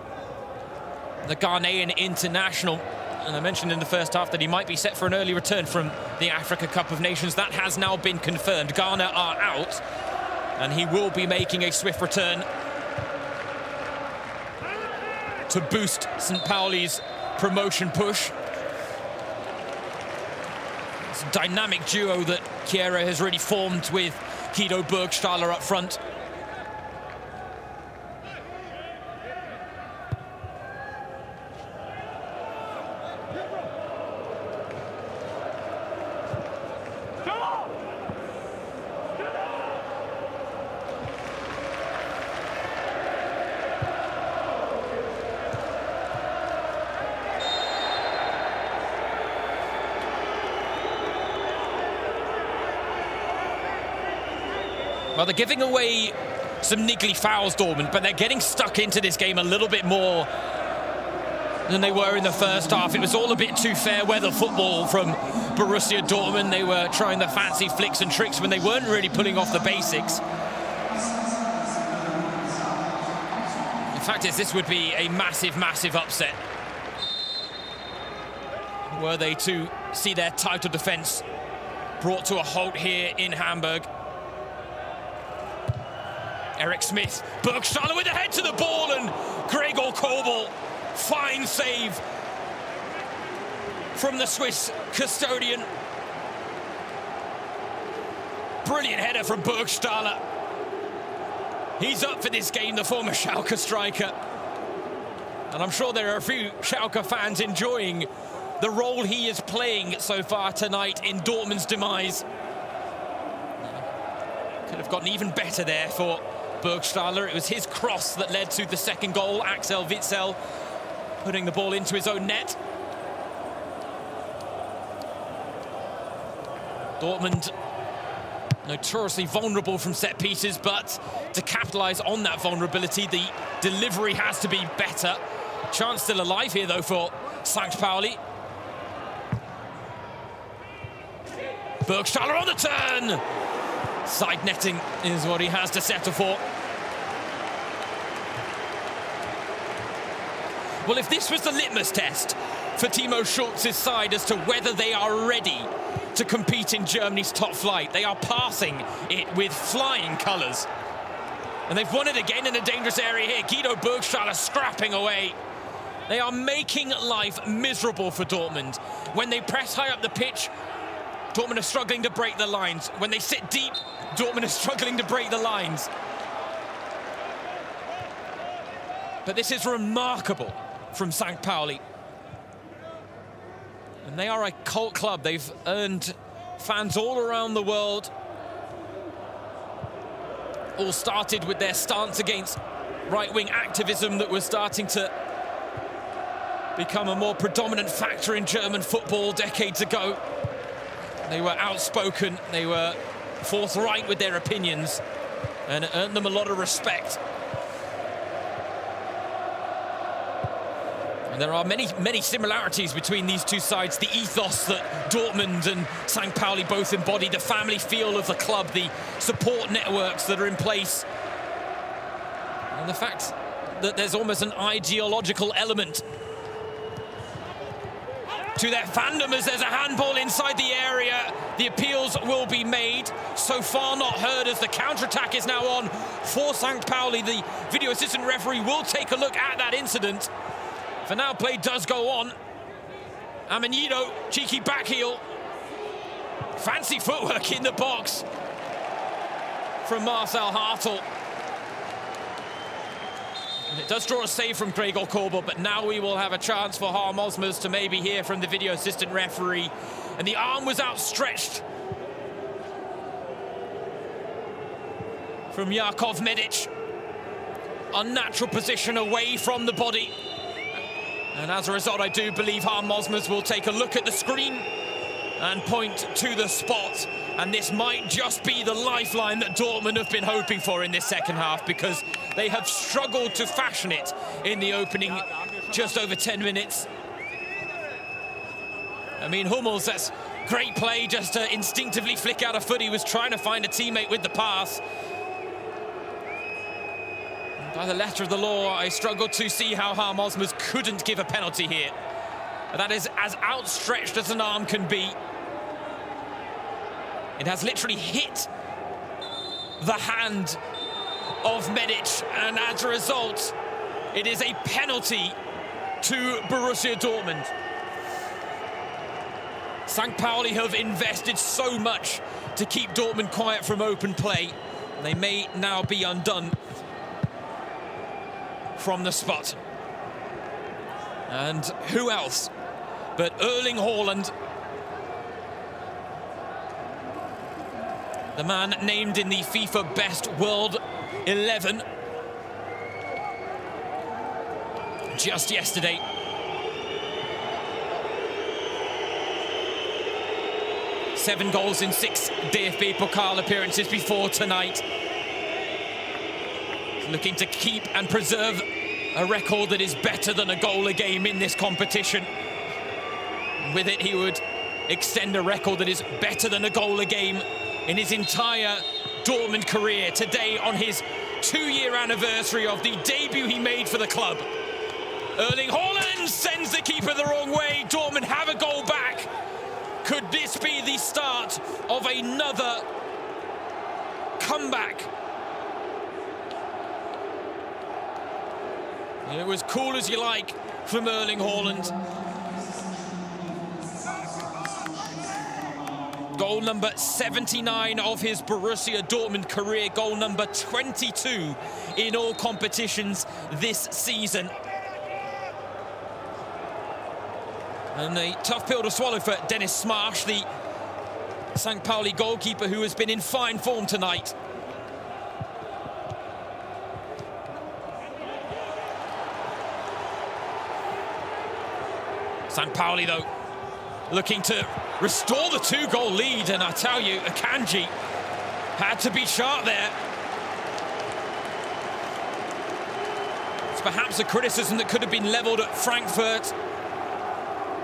the Ghanaian international. And I mentioned in the first half that he might be set for an early return from the Africa Cup of Nations. That has now been confirmed. Ghana are out, and he will be making a swift return to boost St. Pauli's promotion push. It's a dynamic duo that Kjære has really formed with Guido Burgstaller up front. Well, they're giving away some niggly fouls, Dortmund, but they're getting stuck into this game a little bit more than they were in the first half. It was all a bit too fair weather football from Borussia Dortmund. They were trying the fancy flicks and tricks when they weren't really pulling off the basics. The fact is, this would be a massive, massive upset were they to see their title defence brought to a halt here in Hamburg. Eric Smith, Burgstaller with the head to the ball, and Gregor Kobel, fine save from the Swiss custodian. Brilliant header from Burgstaller. He's up for this game, the former Schalke striker. And I'm sure there are a few Schalke fans enjoying the role he is playing so far tonight in Dortmund's demise. Could have gotten even better there for Burgstaller. It was his cross that led to the second goal. Axel Witsel putting the ball into his own net. Dortmund notoriously vulnerable from set pieces, but to capitalise on that vulnerability, the delivery has to be better. Chance still alive here, though, for St. Pauli. Burgstaller on the turn! Side netting is what he has to settle for. Well, if this was the litmus test for Timo Schulz's side as to whether they are ready to compete in Germany's top flight, they are passing it with flying colours. And they've won it again in a dangerous area here. Guido Burgstaller scrapping away. They are making life miserable for Dortmund. When they press high up the pitch, Dortmund are struggling to break the lines. When they sit deep, Dortmund are struggling to break the lines. But this is remarkable from St. Pauli. And they are a cult club. They've earned fans all around the world. All started with their stance against right-wing activism that was starting to become a more predominant factor in German football decades ago. They were outspoken, they were forthright with their opinions, and it earned them a lot of respect. And there are many similarities between these two sides. The ethos that Dortmund and St. Pauli both embody, the family feel of the club, the support networks that are in place, and the fact that there's almost an ideological element to their fandom as there's a handball inside the area. The appeals will be made. So far not heard as the counter-attack is now on for St. Pauli. The video assistant referee will take a look at that incident. For now, play does go on. Amenido, cheeky back heel. Fancy footwork in the box from Marcel Hartl. And it does draw a save from Gregor Kobel, but now we will have a chance for Harm Osmers to maybe hear from the video assistant referee. And the arm was outstretched from Jakov Medic. Unnatural position away from the body. And as a result, I do believe Harm Osmers will take a look at the screen and point to the spot. And this might just be the lifeline that Dortmund have been hoping for in this second half, because they have struggled to fashion it in the opening just over 10 minutes. I mean, Hummels, that's great play, just to instinctively flick out a foot. He was trying to find a teammate with the pass. By the letter of the law, I struggled to see how Harm Osmers couldn't give a penalty here. That is as outstretched as an arm can be. It has literally hit the hand of Medic, and as a result, it is a penalty to Borussia Dortmund. St. Pauli have invested so much to keep Dortmund quiet from open play. They may now be undone from the spot. And who else but Erling Haaland, the man named in the FIFA Best World 11 just yesterday. Seven goals in 6 DFB-Pokal appearances before tonight. Looking to keep and preserve a record that is better than a goal a game in this competition. With it, he would extend a record that is better than a goal a game in his entire Dortmund career. Today, on his 2-year anniversary of the debut he made for the club. Erling Haaland sends the keeper the wrong way. Dortmund have a goal back. Could this be the start of another comeback? It was cool as you like from Erling Haaland. Goal number 79 of his Borussia Dortmund career, goal number 22 in all competitions this season. And a tough pill to swallow for Dennis Smarsh, the St. Pauli goalkeeper, who has been in fine form tonight. St. Pauli, though, looking to restore the 2-goal lead, and I tell you, Akanji had to be sharp there. It's perhaps a criticism that could have been levelled at Frankfurt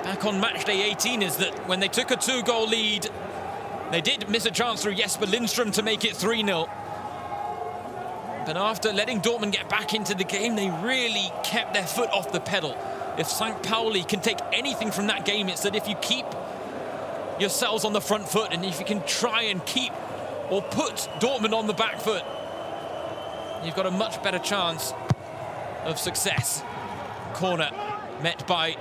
back on match day 18, is that when they took a 2-goal lead, they did miss a chance through Jesper Lindström to make it 3-0. But after letting Dortmund get back into the game, they really kept their foot off the pedal. If St. Pauli can take anything from that game, it's that if you keep yourselves on the front foot and if you can try and keep or put Dortmund on the back foot, you've got a much better chance of success. Corner met by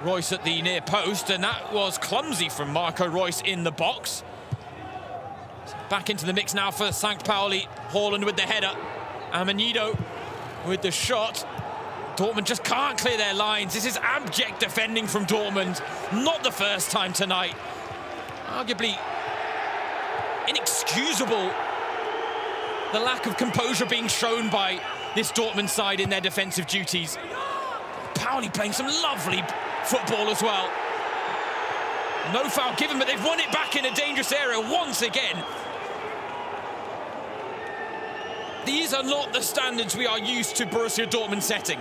Royce at the near post, and that was clumsy from Marco Royce in the box. Back into the mix now for St. Pauli. Haaland with the header. Amanido with the shot. Dortmund just can't clear their lines. This is abject defending from Dortmund. Not the first time tonight. Arguably inexcusable, the lack of composure being shown by this Dortmund side in their defensive duties. Pauli playing some lovely football as well. No foul given, but they've won it back in a dangerous area once again. These are not the standards we are used to Borussia Dortmund setting.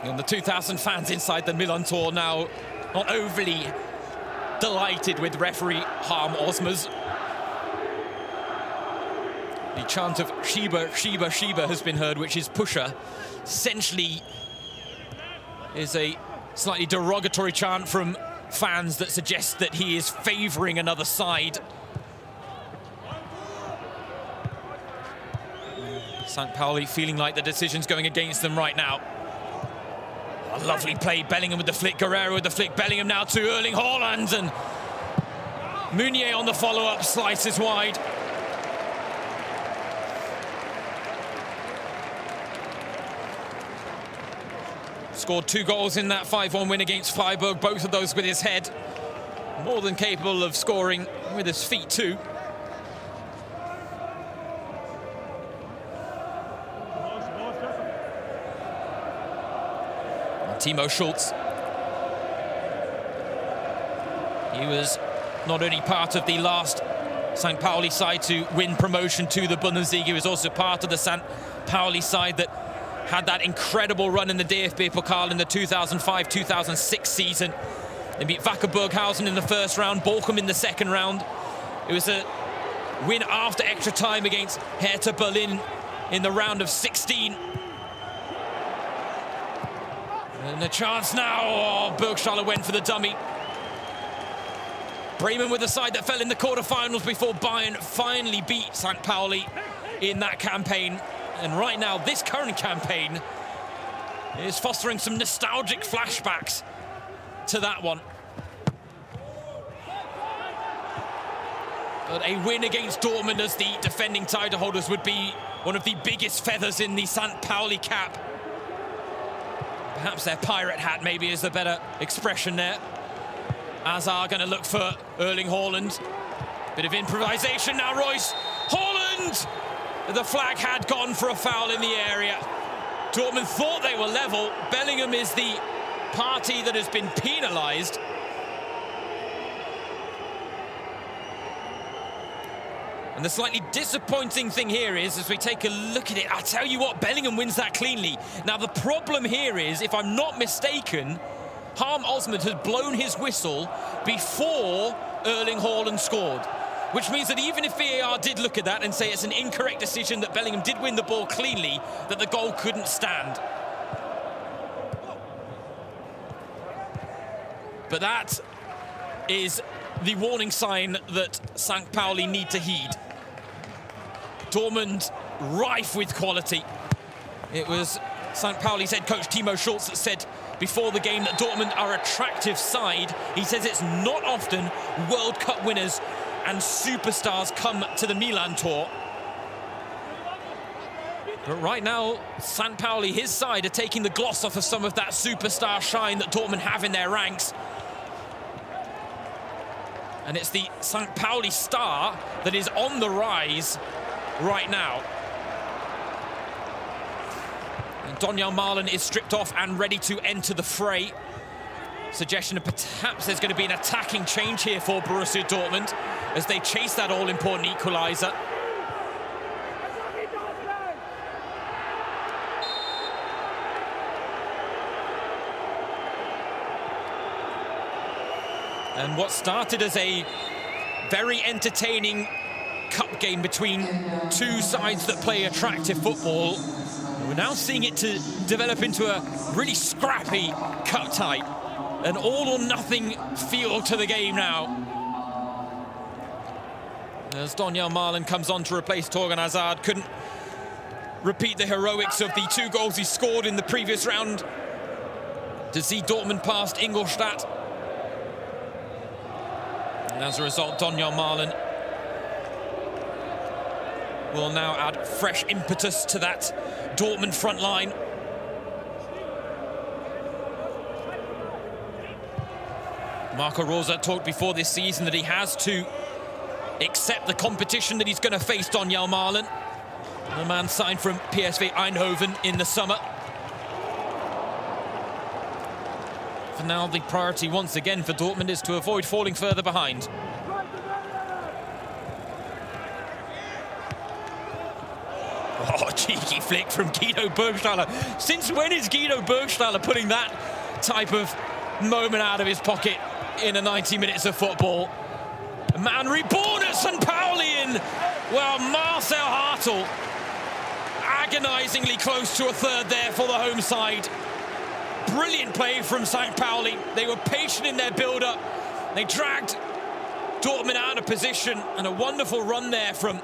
And the 2,000 fans inside the Milan tour now not overly delighted with referee Harm Osmers. The chant of Shiba, Shiba, Shiba has been heard, which is Pusher. Essentially is a slightly derogatory chant from fans that suggests that he is favouring another side. St. Pauli feeling like the decision's going against them right now. A lovely play, Bellingham with the flick, Guerrero with the flick, Bellingham now to Erling Haaland, and Meunier on the follow-up, slices wide. Scored 2 goals in that 5-1 win against Freiburg, both of those with his head. More than capable of scoring with his feet too. Timo Schulz. He was not only part of the last St. Pauli side to win promotion to the Bundesliga, he was also part of the St. Pauli side that had that incredible run in the DFB-Pokal in the 2005-2006 season. They beat Wacker Burghausen in the first round, Bochum in the second round. It was a win after extra time against Hertha Berlin in the round of 16. And a chance now. Oh, Burgstaller went for the dummy. Bremen with the side that fell in the quarterfinals before Bayern finally beat St. Pauli in that campaign. And right now, this current campaign is fostering some nostalgic flashbacks to that one. But a win against Dortmund as the defending title holders would be one of the biggest feathers in the St. Pauli cap. Perhaps their pirate hat maybe is the better expression there. Azar going to look for Erling Haaland. Bit of improvisation now, Royce. Haaland! The flag had gone for a foul in the area. Dortmund thought they were level. Bellingham is the party that has been penalised. And the slightly disappointing thing here is, as we take a look at it, I tell you what, Bellingham wins that cleanly. Now, the problem here is, if I'm not mistaken, Harm Osmond had blown his whistle before Erling Haaland scored. Which means that even if VAR did look at that and say it's an incorrect decision that Bellingham did win the ball cleanly, that the goal couldn't stand. But that is the warning sign that St. Pauli need to heed. Dortmund rife with quality. It was St. Pauli's head coach Timo Schulz that said before the game that Dortmund are an attractive side. He says it's not often World Cup winners and superstars come to the Milan tour. But right now, St. Pauli, his side, are taking the gloss off of some of that superstar shine that Dortmund have in their ranks. And it's the St. Pauli star that is on the rise right now. And Donyell Malen is stripped off and ready to enter the fray. Suggestion of perhaps there's going to be an attacking change here for Borussia Dortmund as they chase that all-important equaliser. And what started as a very entertaining cup game between two sides that play attractive football, we're now seeing it to develop into a really scrappy cup tie. An all-or-nothing feel to the game now. As Donyell Malen comes on to replace Thorgan Hazard, couldn't repeat the heroics of the 2 goals he scored in the previous round to see Dortmund past Ingolstadt. And as a result, Donyell Malen will now add fresh impetus to that Dortmund front line. Marco Rose talked before this season that he has to accept the competition that he's going to face Donyell Malen. The man signed from PSV Eindhoven in the summer. For now, the priority once again for Dortmund is to avoid falling further behind. Oh, cheeky flick from Guido Burgstaller. Since when is Guido Burgstaller putting that type of moment out of his pocket in a 90 minutes of football? A man reborn at St. Pauli, and, well, Marcel Hartl agonisingly close to a third there for the home side. Brilliant play from St. Pauli. They were patient in their build-up. They dragged Dortmund out of position, and a wonderful run there from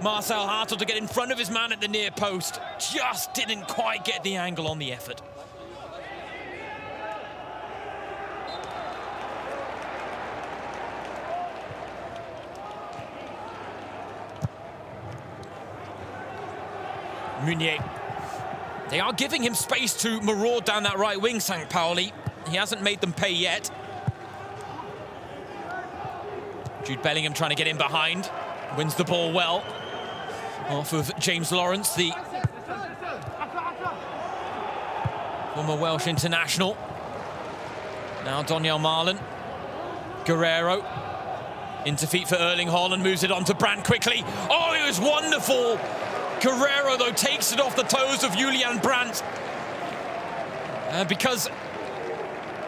Marcel Hartl to get in front of his man at the near post. Just didn't quite get the angle on the effort. Meunier. They are giving him space to maraud down that right wing, St. Pauli. He hasn't made them pay yet. Jude Bellingham trying to get in behind. Wins the ball well. Off of James Lawrence, the former Welsh international. Now Donyell Malen. Guerrero. Into feet for Erling Haaland. Moves it on to Brandt quickly. Oh, it was wonderful. Guerrero, though, takes it off the toes of Julian Brandt. Because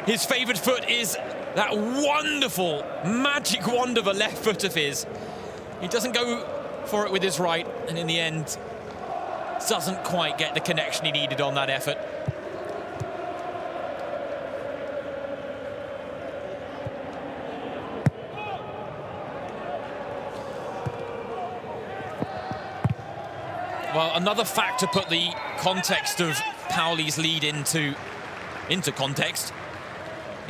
his favoured foot is that wonderful, magic wand of a left foot of his. He doesn't go for it with his right, and in the end, doesn't quite get the connection he needed on that effort. Well, another fact to put the context of Pauli's lead into context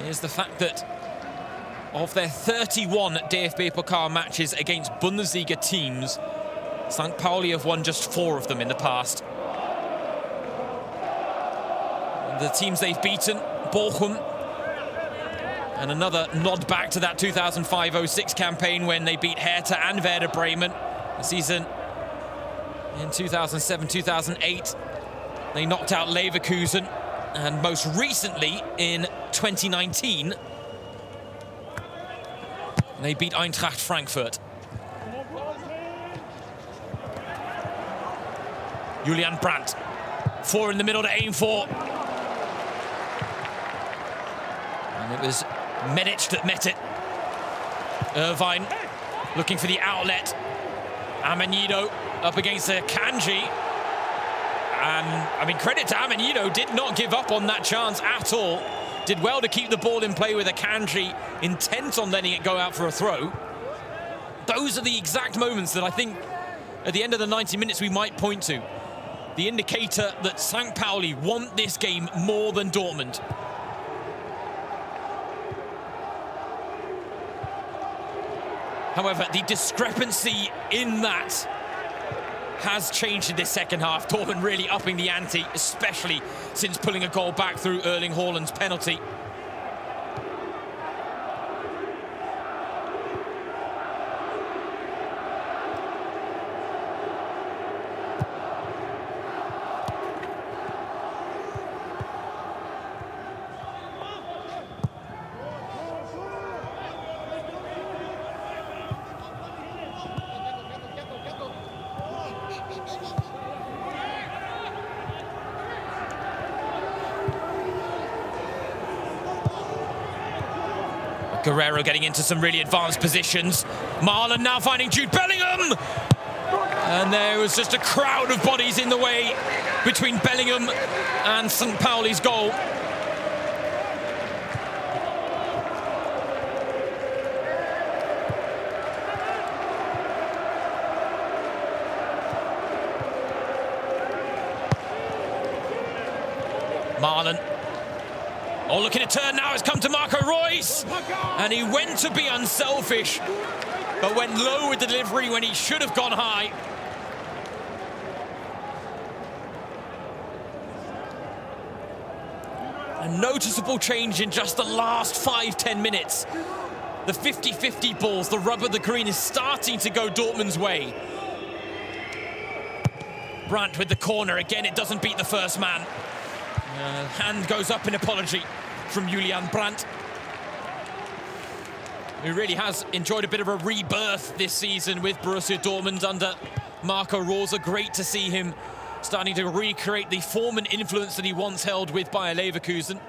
is the fact that of their 31 DFB-Pokal matches against Bundesliga teams, St. Pauli have won just 4 of them in the past. The teams they've beaten, Bochum, and another nod back to that 2005-06 campaign when they beat Hertha and Werder Bremen. The season in 2007-2008, they knocked out Leverkusen, and most recently in 2019, they beat Eintracht Frankfurt. Julian Brandt, 4 in the middle to aim for. And it was Medic that met it. Irvine looking for the outlet. Amenido up against Kanji. And, I mean, credit to Amenido, did not give up on that chance at all. Did well to keep the ball in play with Kanji, intent on letting it go out for a throw. Those are the exact moments that I think at the end of the 90 minutes we might point to. The indicator that St. Pauli want this game more than Dortmund. However, the discrepancy in that has changed in this second half. Dortmund really upping the ante, especially since pulling a goal back through Erling Haaland's penalty. Guerrero getting into some really advanced positions. Marlon now finding Jude Bellingham! And there was just a crowd of bodies in the way between Bellingham and St. Pauli's goal. Marlon. Oh, looking to turn now. It's come to Marco Reus. And he went to be unselfish, but went low with the delivery when he should have gone high. A noticeable change in just the last 5-10 minutes. The 50-50 balls, the rub of the green is starting to go Dortmund's way. Brandt with the corner. Again, it doesn't beat the first man. Hand goes up in apology from Julian Brandt, who really has enjoyed a bit of a rebirth this season with Borussia Dortmund under Marco Rose. Great to see him starting to recreate the form and influence that he once held with Bayer Leverkusen.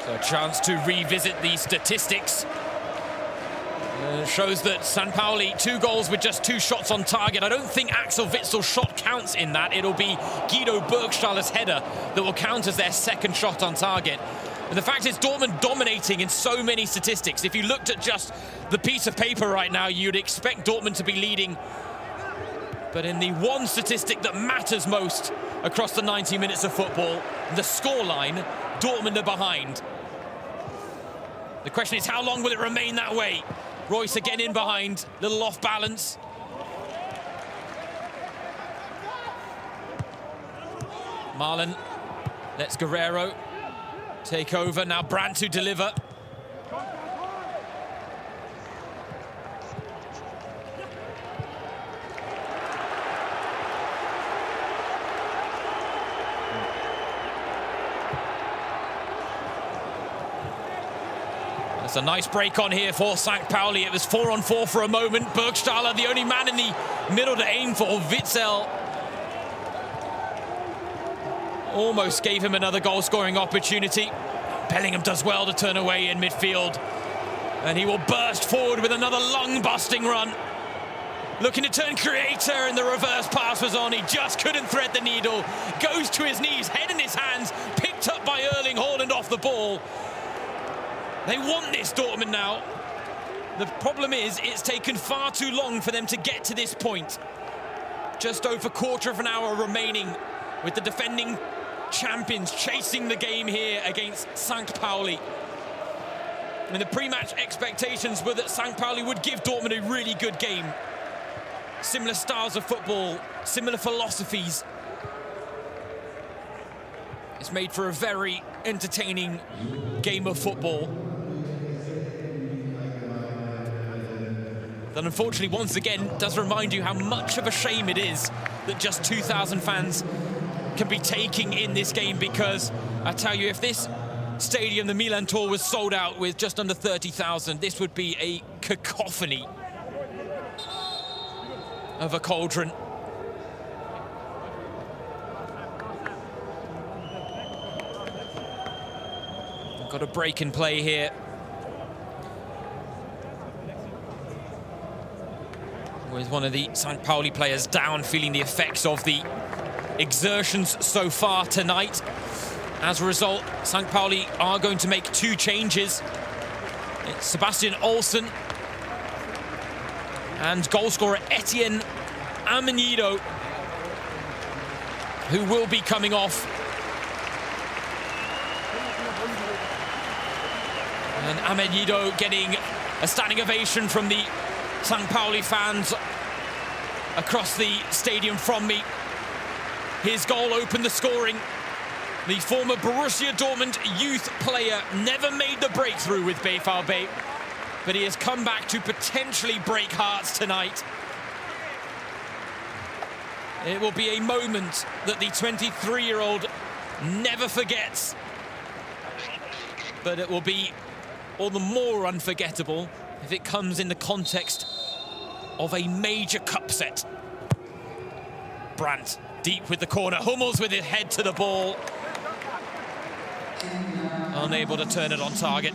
So a chance to revisit the statistics. Shows that St. Pauli, 2 goals with just 2 shots on target. I don't think Axel Witzel's shot counts in that. It'll be Guido Burgstahler's header that will count as their second shot on target. And the fact is, Dortmund dominating in so many statistics. If you looked at just the piece of paper right now, you'd expect Dortmund to be leading. But in the one statistic that matters most across the 90 minutes of football, the scoreline, Dortmund are behind. The question is, how long will it remain that way? Reus again in behind, little off balance. Marlon lets Guerrero take over. Now Brandt to deliver. It's a nice break on here for St. Pauli. It was 4-on-4 for a moment. Burgstahler, the only man in the middle to aim for. Witzel almost gave him another goal-scoring opportunity. Bellingham does well to turn away in midfield. And he will burst forward with another lung-busting run. Looking to turn creator, and the reverse pass was on. He just couldn't thread the needle. Goes to his knees, head in his hands, picked up by Erling Haaland off the ball. They want this, Dortmund, now. The problem is, it's taken far too long for them to get to this point. Just over a quarter of an hour remaining, with the defending champions chasing the game here against St. Pauli. And the pre-match expectations were that St. Pauli would give Dortmund a really good game. Similar styles of football, similar philosophies. It's made for a very entertaining game of football. That unfortunately, once again, does remind you how much of a shame it is that just 2,000 fans can be taking in this game, because I tell you, if this stadium, the Milan Tour, was sold out with just under 30,000, this would be a cacophony of a cauldron. Got a break in play here. With one of the St. Pauli players down, feeling the effects of the exertions so far tonight. As a result, St. Pauli are going to make 2 changes. It's Sebastian Olsen and goalscorer Etienne Amenido, who will be coming off. And Amenido getting a standing ovation from the St. Pauli fans across the stadium from me. His goal opened the scoring. The former Borussia Dortmund youth player never made the breakthrough with BVB, but he has come back to potentially break hearts tonight. It will be a moment that the 23-year-old never forgets. But it will be all the more unforgettable if it comes in the context of a major cup set. Brandt deep with the corner. Hummels with his head to the ball. Unable to turn it on target.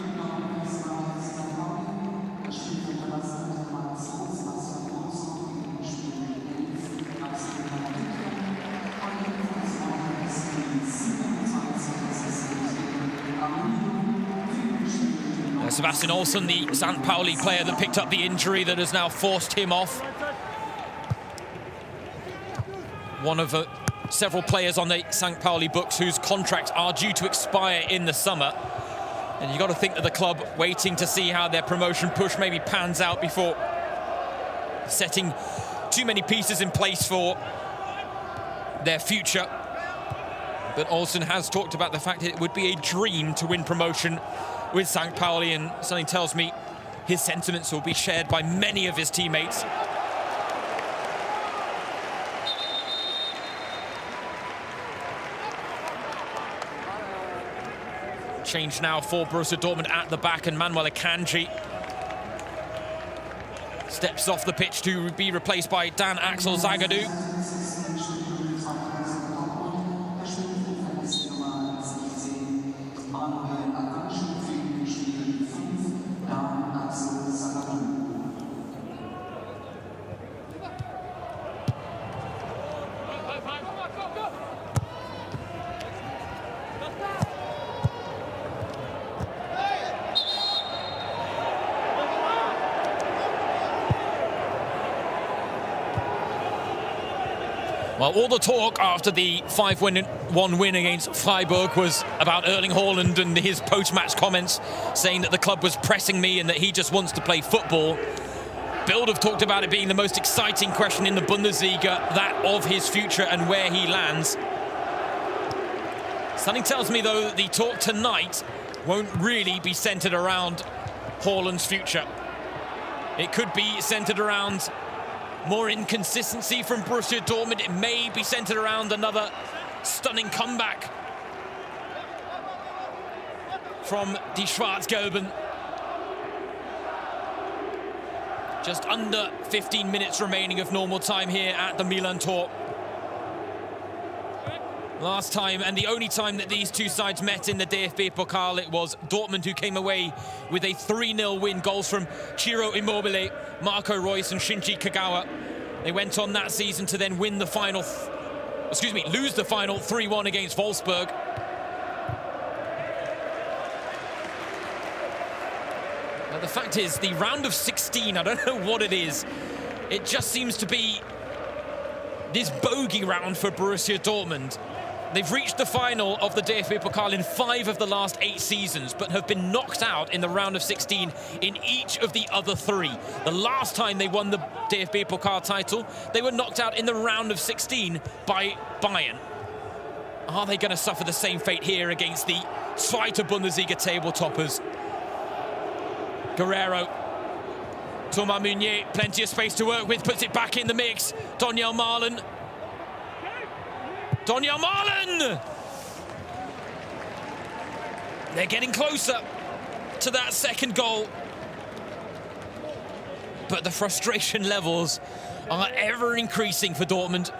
Sebastian Olsson, the St. Pauli player that picked up the injury that has now forced him off. One of several players on the St. Pauli books whose contracts are due to expire in the summer. And you've got to think that the club waiting to see how their promotion push maybe pans out before setting too many pieces in place for their future. But Olsson has talked about the fact that it would be a dream to win promotion with St. Pauli, and something tells me his sentiments will be shared by many of his teammates. Change now for Borussia Dortmund at the back, and Manuel Akanji steps off the pitch to be replaced by Dan Axel Zagadou. Well, all the talk after the 5-1 win against Freiburg was about Erling Haaland and his post-match comments saying that the club was pressing me and that he just wants to play football. Bild have talked about it being the most exciting question in the Bundesliga, that of his future and where he lands. Something tells me, though, that the talk tonight won't really be centred around Haaland's future. It could be centred around more inconsistency from Borussia Dortmund. It may be centred around another stunning comeback from Die Schwarz-Gelben. Just under 15 minutes remaining of normal time here at the Milan Tor. Last time, and the only time that these two sides met in the DFB-Pokal, it was Dortmund who came away with a 3-0 win. Goals from Ciro Immobile, Marco Reus and Shinji Kagawa. They went on that season to then win the final, lose the final 3-1 against Wolfsburg. Now, the fact is, the round of 16, I don't know what it is. It just seems to be this bogey round for Borussia Dortmund. They've reached the final of the DFB-Pokal in 5 of the last 8 seasons, but have been knocked out in the round of 16 in each of the other 3. The last time they won the DFB-Pokal title, they were knocked out in the round of 16 by Bayern. Are they going to suffer the same fate here against the Zweite Bundesliga table toppers? Guerrero, Thomas Meunier, plenty of space to work with, puts it back in the mix. Donyell Malen. Donyell Malen! They're getting closer to that second goal. But the frustration levels are ever increasing for Dortmund.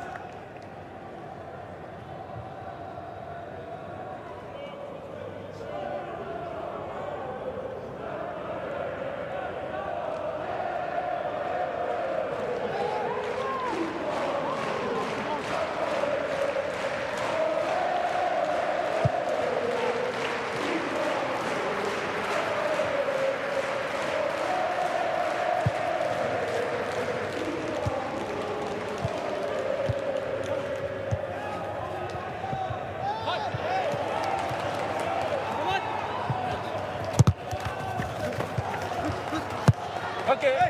Okay.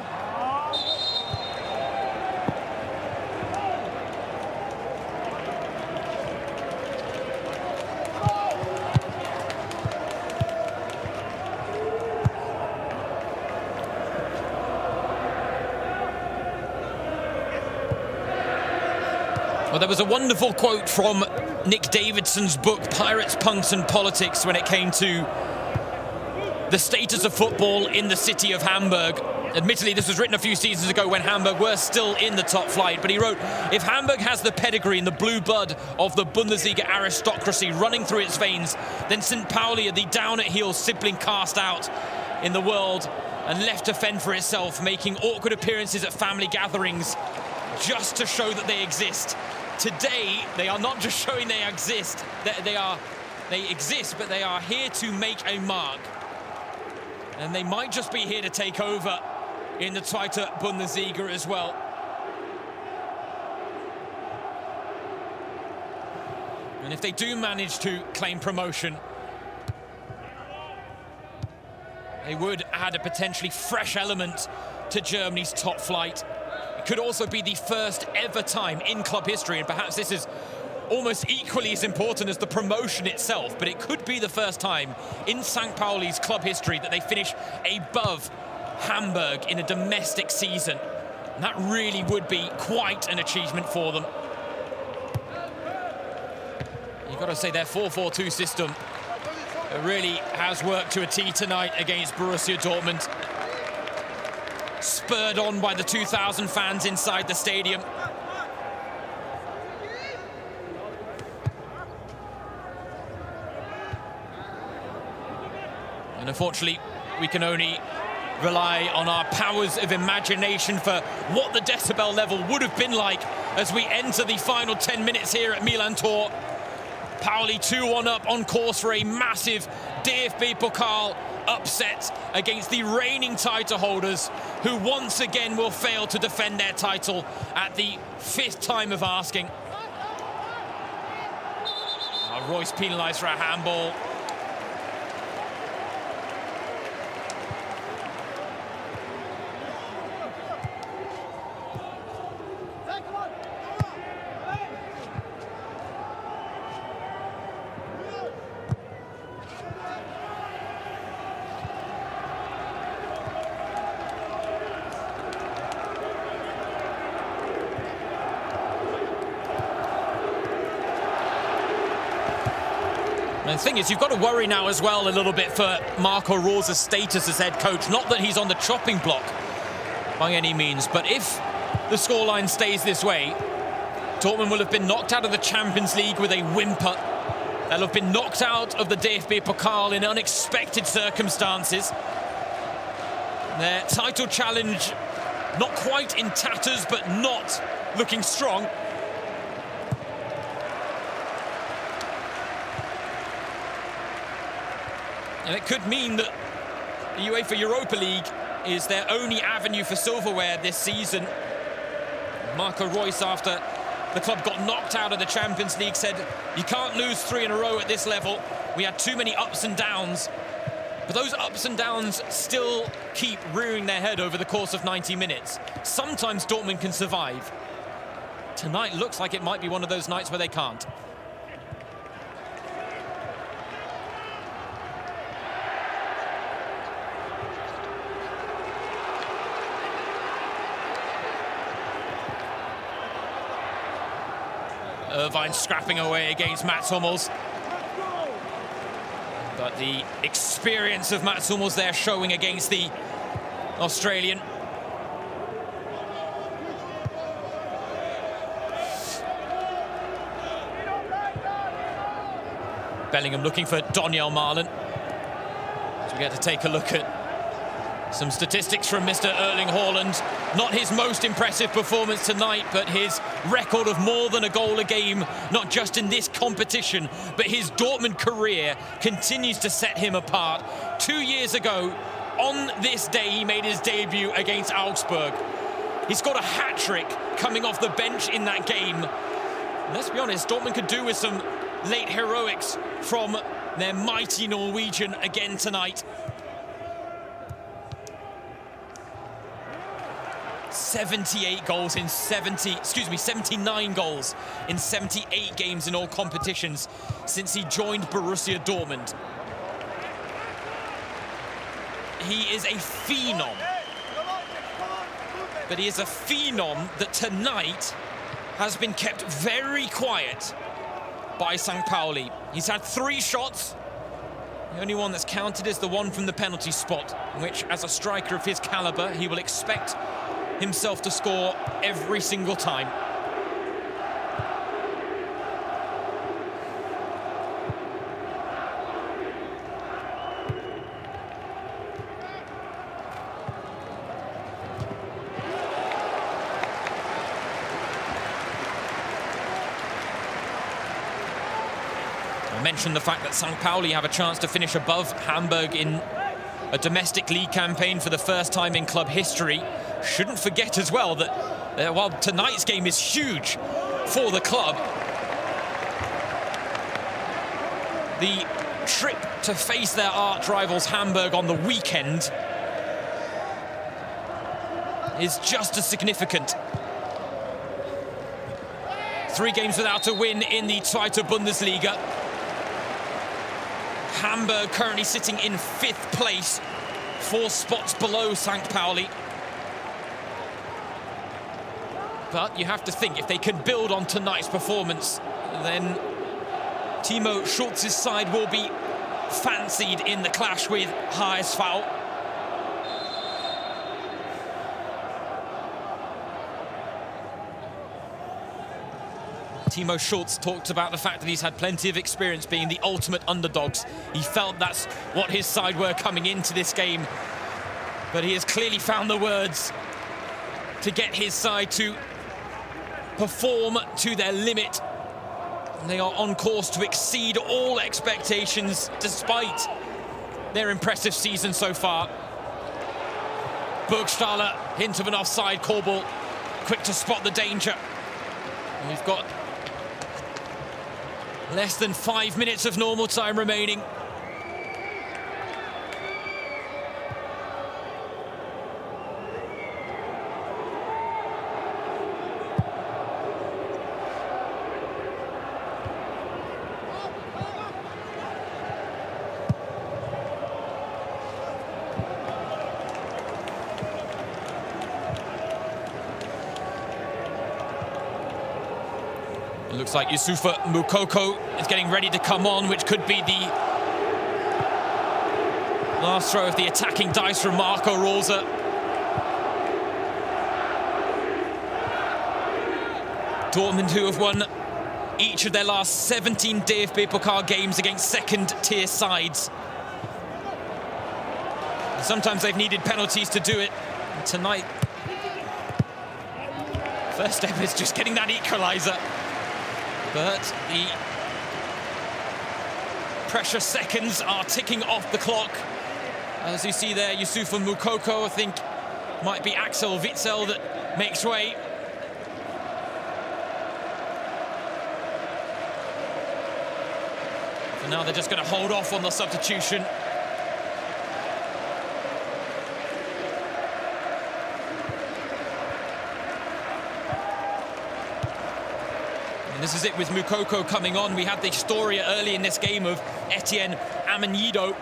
Well, there was a wonderful quote from Nick Davidson's book, Pirates, Punks and Politics, when it came to the status of football in the city of Hamburg. Admittedly, this was written a few seasons ago when Hamburg were still in the top flight, but he wrote, if Hamburg has the pedigree and the blue blood of the Bundesliga aristocracy running through its veins, then St. Pauli are the down-at-heel sibling cast out in the world and left to fend for itself, making awkward appearances at family gatherings just to show that they exist. Today, they are not just showing they exist, they exist, but they are here to make a mark. And they might just be here to take over in the Zweite Bundesliga as well. And if they do manage to claim promotion, they would add a potentially fresh element to Germany's top flight. It could also be the first ever time in club history, and perhaps this is almost equally as important as the promotion itself, but it could be the first time in St. Pauli's club history that they finish above Hamburg in a domestic season. And that really would be quite an achievement for them. You've got to say their 4-4-2 system really has worked to a T tonight against Borussia Dortmund. Spurred on by the 2,000 fans inside the stadium. And unfortunately, we can only rely on our powers of imagination for what the decibel level would have been like as we enter the final 10 minutes here at Milan Tor. Pauli 2-1 up, on course for a massive DFB-Pokal upset against the reigning title holders, who once again will fail to defend their title at the 5th time of asking. Royce penalised for a handball. And the thing is, you've got to worry now as well a little bit for Marco Rosa's status as head coach. Not that he's on the chopping block by any means, but if the scoreline stays this way, Dortmund will have been knocked out of the Champions League with a whimper. They'll have been knocked out of the DFB-Pokal in unexpected circumstances. Their title challenge not quite in tatters, but not looking strong. And it could mean that the UEFA Europa League is their only avenue for silverware this season. Marco Reus, after the club got knocked out of the Champions League, said, you can't lose 3 in a row at this level. We had too many ups and downs. But those ups and downs still keep rearing their head over the course of 90 minutes. Sometimes Dortmund can survive. Tonight looks like it might be one of those nights where they can't. Irvine scrapping away against Mats Hummels. But the experience of Mats Hummels there showing against the Australian. Bellingham looking for Donyell Malen. So we get to take a look at some statistics from Mr. Erling Haaland. Not his most impressive performance tonight, but his record of more than a goal a game, not just in this competition, but his Dortmund career continues to set him apart. 2 years ago, on this day, he made his debut against Augsburg. He scored a hat-trick coming off the bench in that game. And let's be honest, Dortmund could do with some late heroics from their mighty Norwegian again tonight. 79 goals in 79 goals in 78 games in all competitions since he joined Borussia Dortmund. He is a phenom. But he is a phenom that tonight has been kept very quiet by St. Pauli. He's had 3 shots. The only one that's counted is the one from the penalty spot, which, as a striker of his caliber, he will expect himself to score every single time. I mentioned the fact that St. Pauli have a chance to finish above Hamburg in a domestic league campaign for the first time in club history. Shouldn't forget as well that while tonight's game is huge for the club, the trip to face their arch rivals Hamburg on the weekend is just as significant. 3 games without a win in the Zweite Bundesliga. Hamburg currently sitting in 5th place, 4 spots below St. Pauli. But you have to think, if they can build on tonight's performance, then Timo Schulz's side will be fancied in the clash with HSV. Timo Schulz talked about the fact that he's had plenty of experience being the ultimate underdogs. He felt that's what his side were coming into this game. But he has clearly found the words to get his side to perform to their limit. They are on course to exceed all expectations despite their impressive season so far. Burgstaller, hint of an offside, Korbel quick to spot the danger. And we've got less than 5 minutes of normal time remaining. It looks like Yusufa Moukoko is getting ready to come on, which could be the last throw of the attacking dice from Marco Rose. Dortmund, who have won each of their last 17 DFB-Pokal games against second-tier sides. Sometimes they've needed penalties to do it. And tonight, first step is just getting that equaliser. But the precious seconds are ticking off the clock. As you see there, Yusufa Moukoko, I think, might be Axel Witsel that makes way. For now, they're just going to hold off on the substitution. And this is it with Moukoko coming on. We had the story early in this game of Etienne Amenido,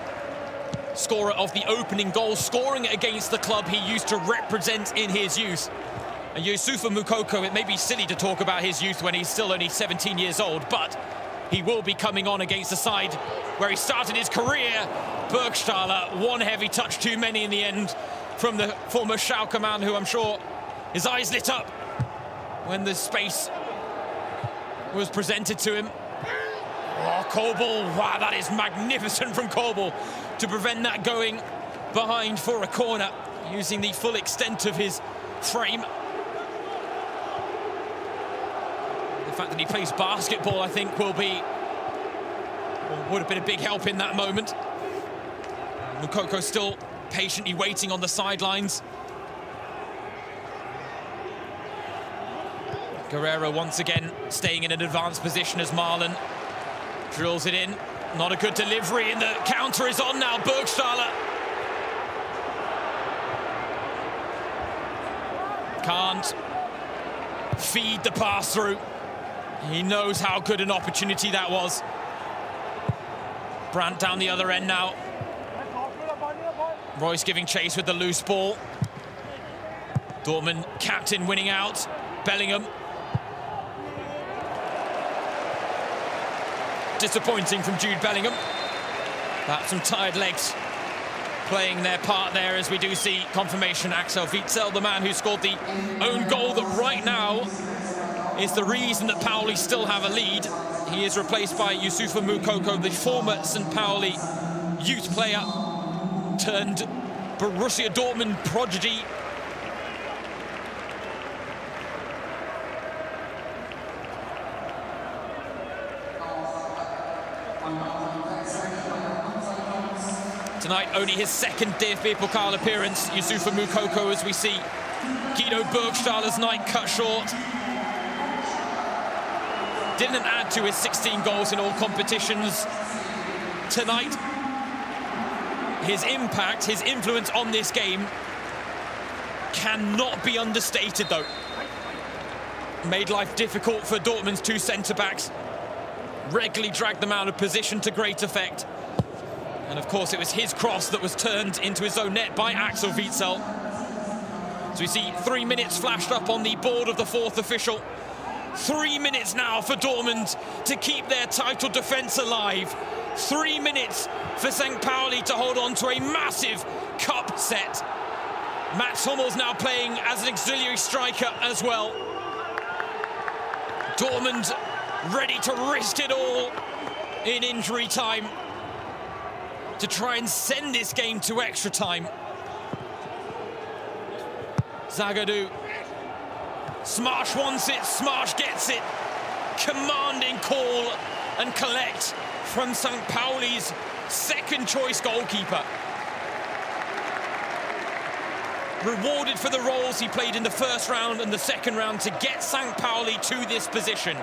scorer of the opening goal, scoring against the club he used to represent in his youth. And Yusufa Moukoko, it may be silly to talk about his youth when he's still only 17 years old, but he will be coming on against the side where he started his career. Burgstaller, one heavy touch too many in the end from the former Schalke man, who I'm sure his eyes lit up when the space was presented to him. Oh, Korbel, wow, that is magnificent from Korbel to prevent that going behind for a corner, using the full extent of his frame. The fact that he plays basketball, I think, would have been a big help in that moment. Moukoko still patiently waiting on the sidelines. Guerrero once again staying in an advanced position as Marlon drills it in. Not a good delivery, and the counter is on now. Burgstaller can't feed the pass through. He knows how good an opportunity that was. Brandt down the other end now. Royce giving chase with the loose ball. Dortmund captain winning out. Bellingham. disappointing from Jude Bellingham. Perhaps some tired legs playing their part there, as we do see confirmation. Axel Witsel, the man who scored the own goal that right now is the reason that Pauli still have a lead. He is replaced by Youssoufa Moukoko, the former St. Pauli youth player turned Borussia Dortmund prodigy. Tonight, only his second DFB-Pokal appearance, Youssoufa Moukoko, as we see Guido Burgstahler's night cut short. Didn't add to his 16 goals in all competitions. Tonight, his impact, his influence on this game cannot be understated, though. Made life difficult for Dortmund's two centre-backs. Regularly dragged them out of position to great effect. And of course, it was his cross that was turned into his own net by Axel Witsel. So we see 3 minutes flashed up on the board of the fourth official. 3 minutes now for Dortmund to keep their title defence alive. 3 minutes for St. Pauli to hold on to a massive cup set. Mats Hummels now playing as an auxiliary striker as well. Dortmund ready to risk it all in injury time to try and send this game to extra time. Zagadou. Smash wants it, Smash gets it. Commanding call and collect from St. Pauli's second choice goalkeeper. Rewarded for the roles he played in the first round and the second round to get St. Pauli to this position.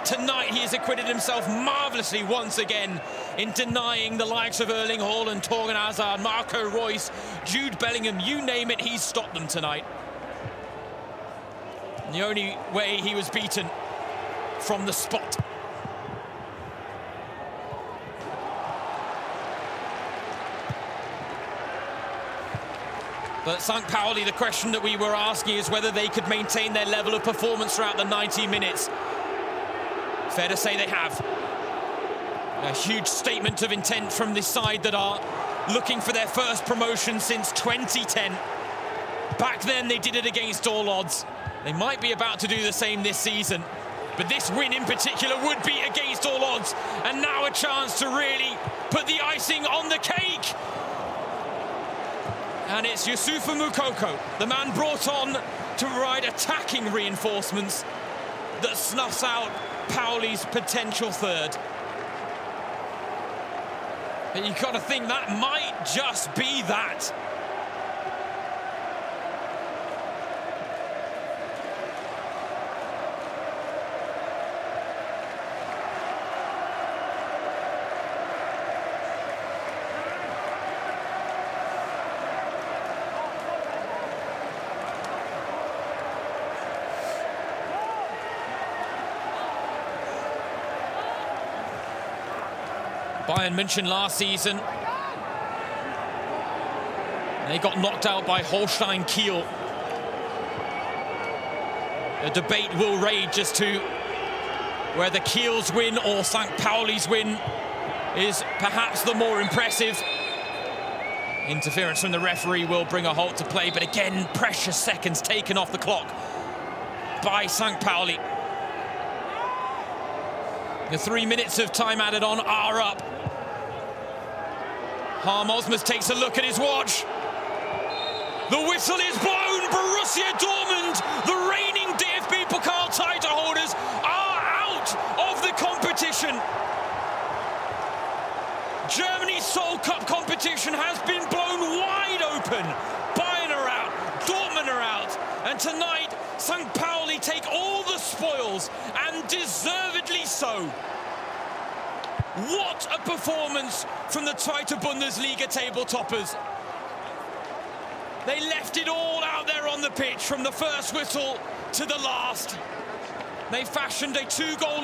Tonight he has acquitted himself marvellously once again in denying the likes of Erling Haaland, Torgan Hazard, Marco Reus, Jude Bellingham, you name it, he's stopped them tonight. The only way he was beaten from the spot. But St. Pauli, the question that we were asking is whether they could maintain their level of performance throughout the 90 minutes. Fair to say they have. A huge statement of intent from this side that are looking for their first promotion since 2010. Back then they did it against all odds. They might be about to do the same this season, but this win in particular would be against all odds, and now a chance to really put the icing on the cake. And it's Youssoufa Moukoko, the man brought on to provide attacking reinforcements, that snuffs out Pauli's potential third. But you've got to think that might just be that. Bayern München last season, they got knocked out by Holstein Kiel. A debate will rage as to whether Kiel's win or St. Pauli's win is perhaps the more impressive. Interference from the referee will bring a halt to play, but again, precious seconds taken off the clock by St. Pauli. The 3 minutes of time added on are up. Harm Osmus takes a look at his watch. The whistle is blown. Borussia Dortmund, the reigning DFB-Pokal title holders, are out of the competition. Germany's Soul Cup competition has been blown wide open. Bayern are out, Dortmund are out, and tonight St. Pauli take all the spoils, and deservedly so. What a performance from the Zweite Bundesliga table toppers. They left it all out there on the pitch from the first whistle to the last. They fashioned a 2-goal lead.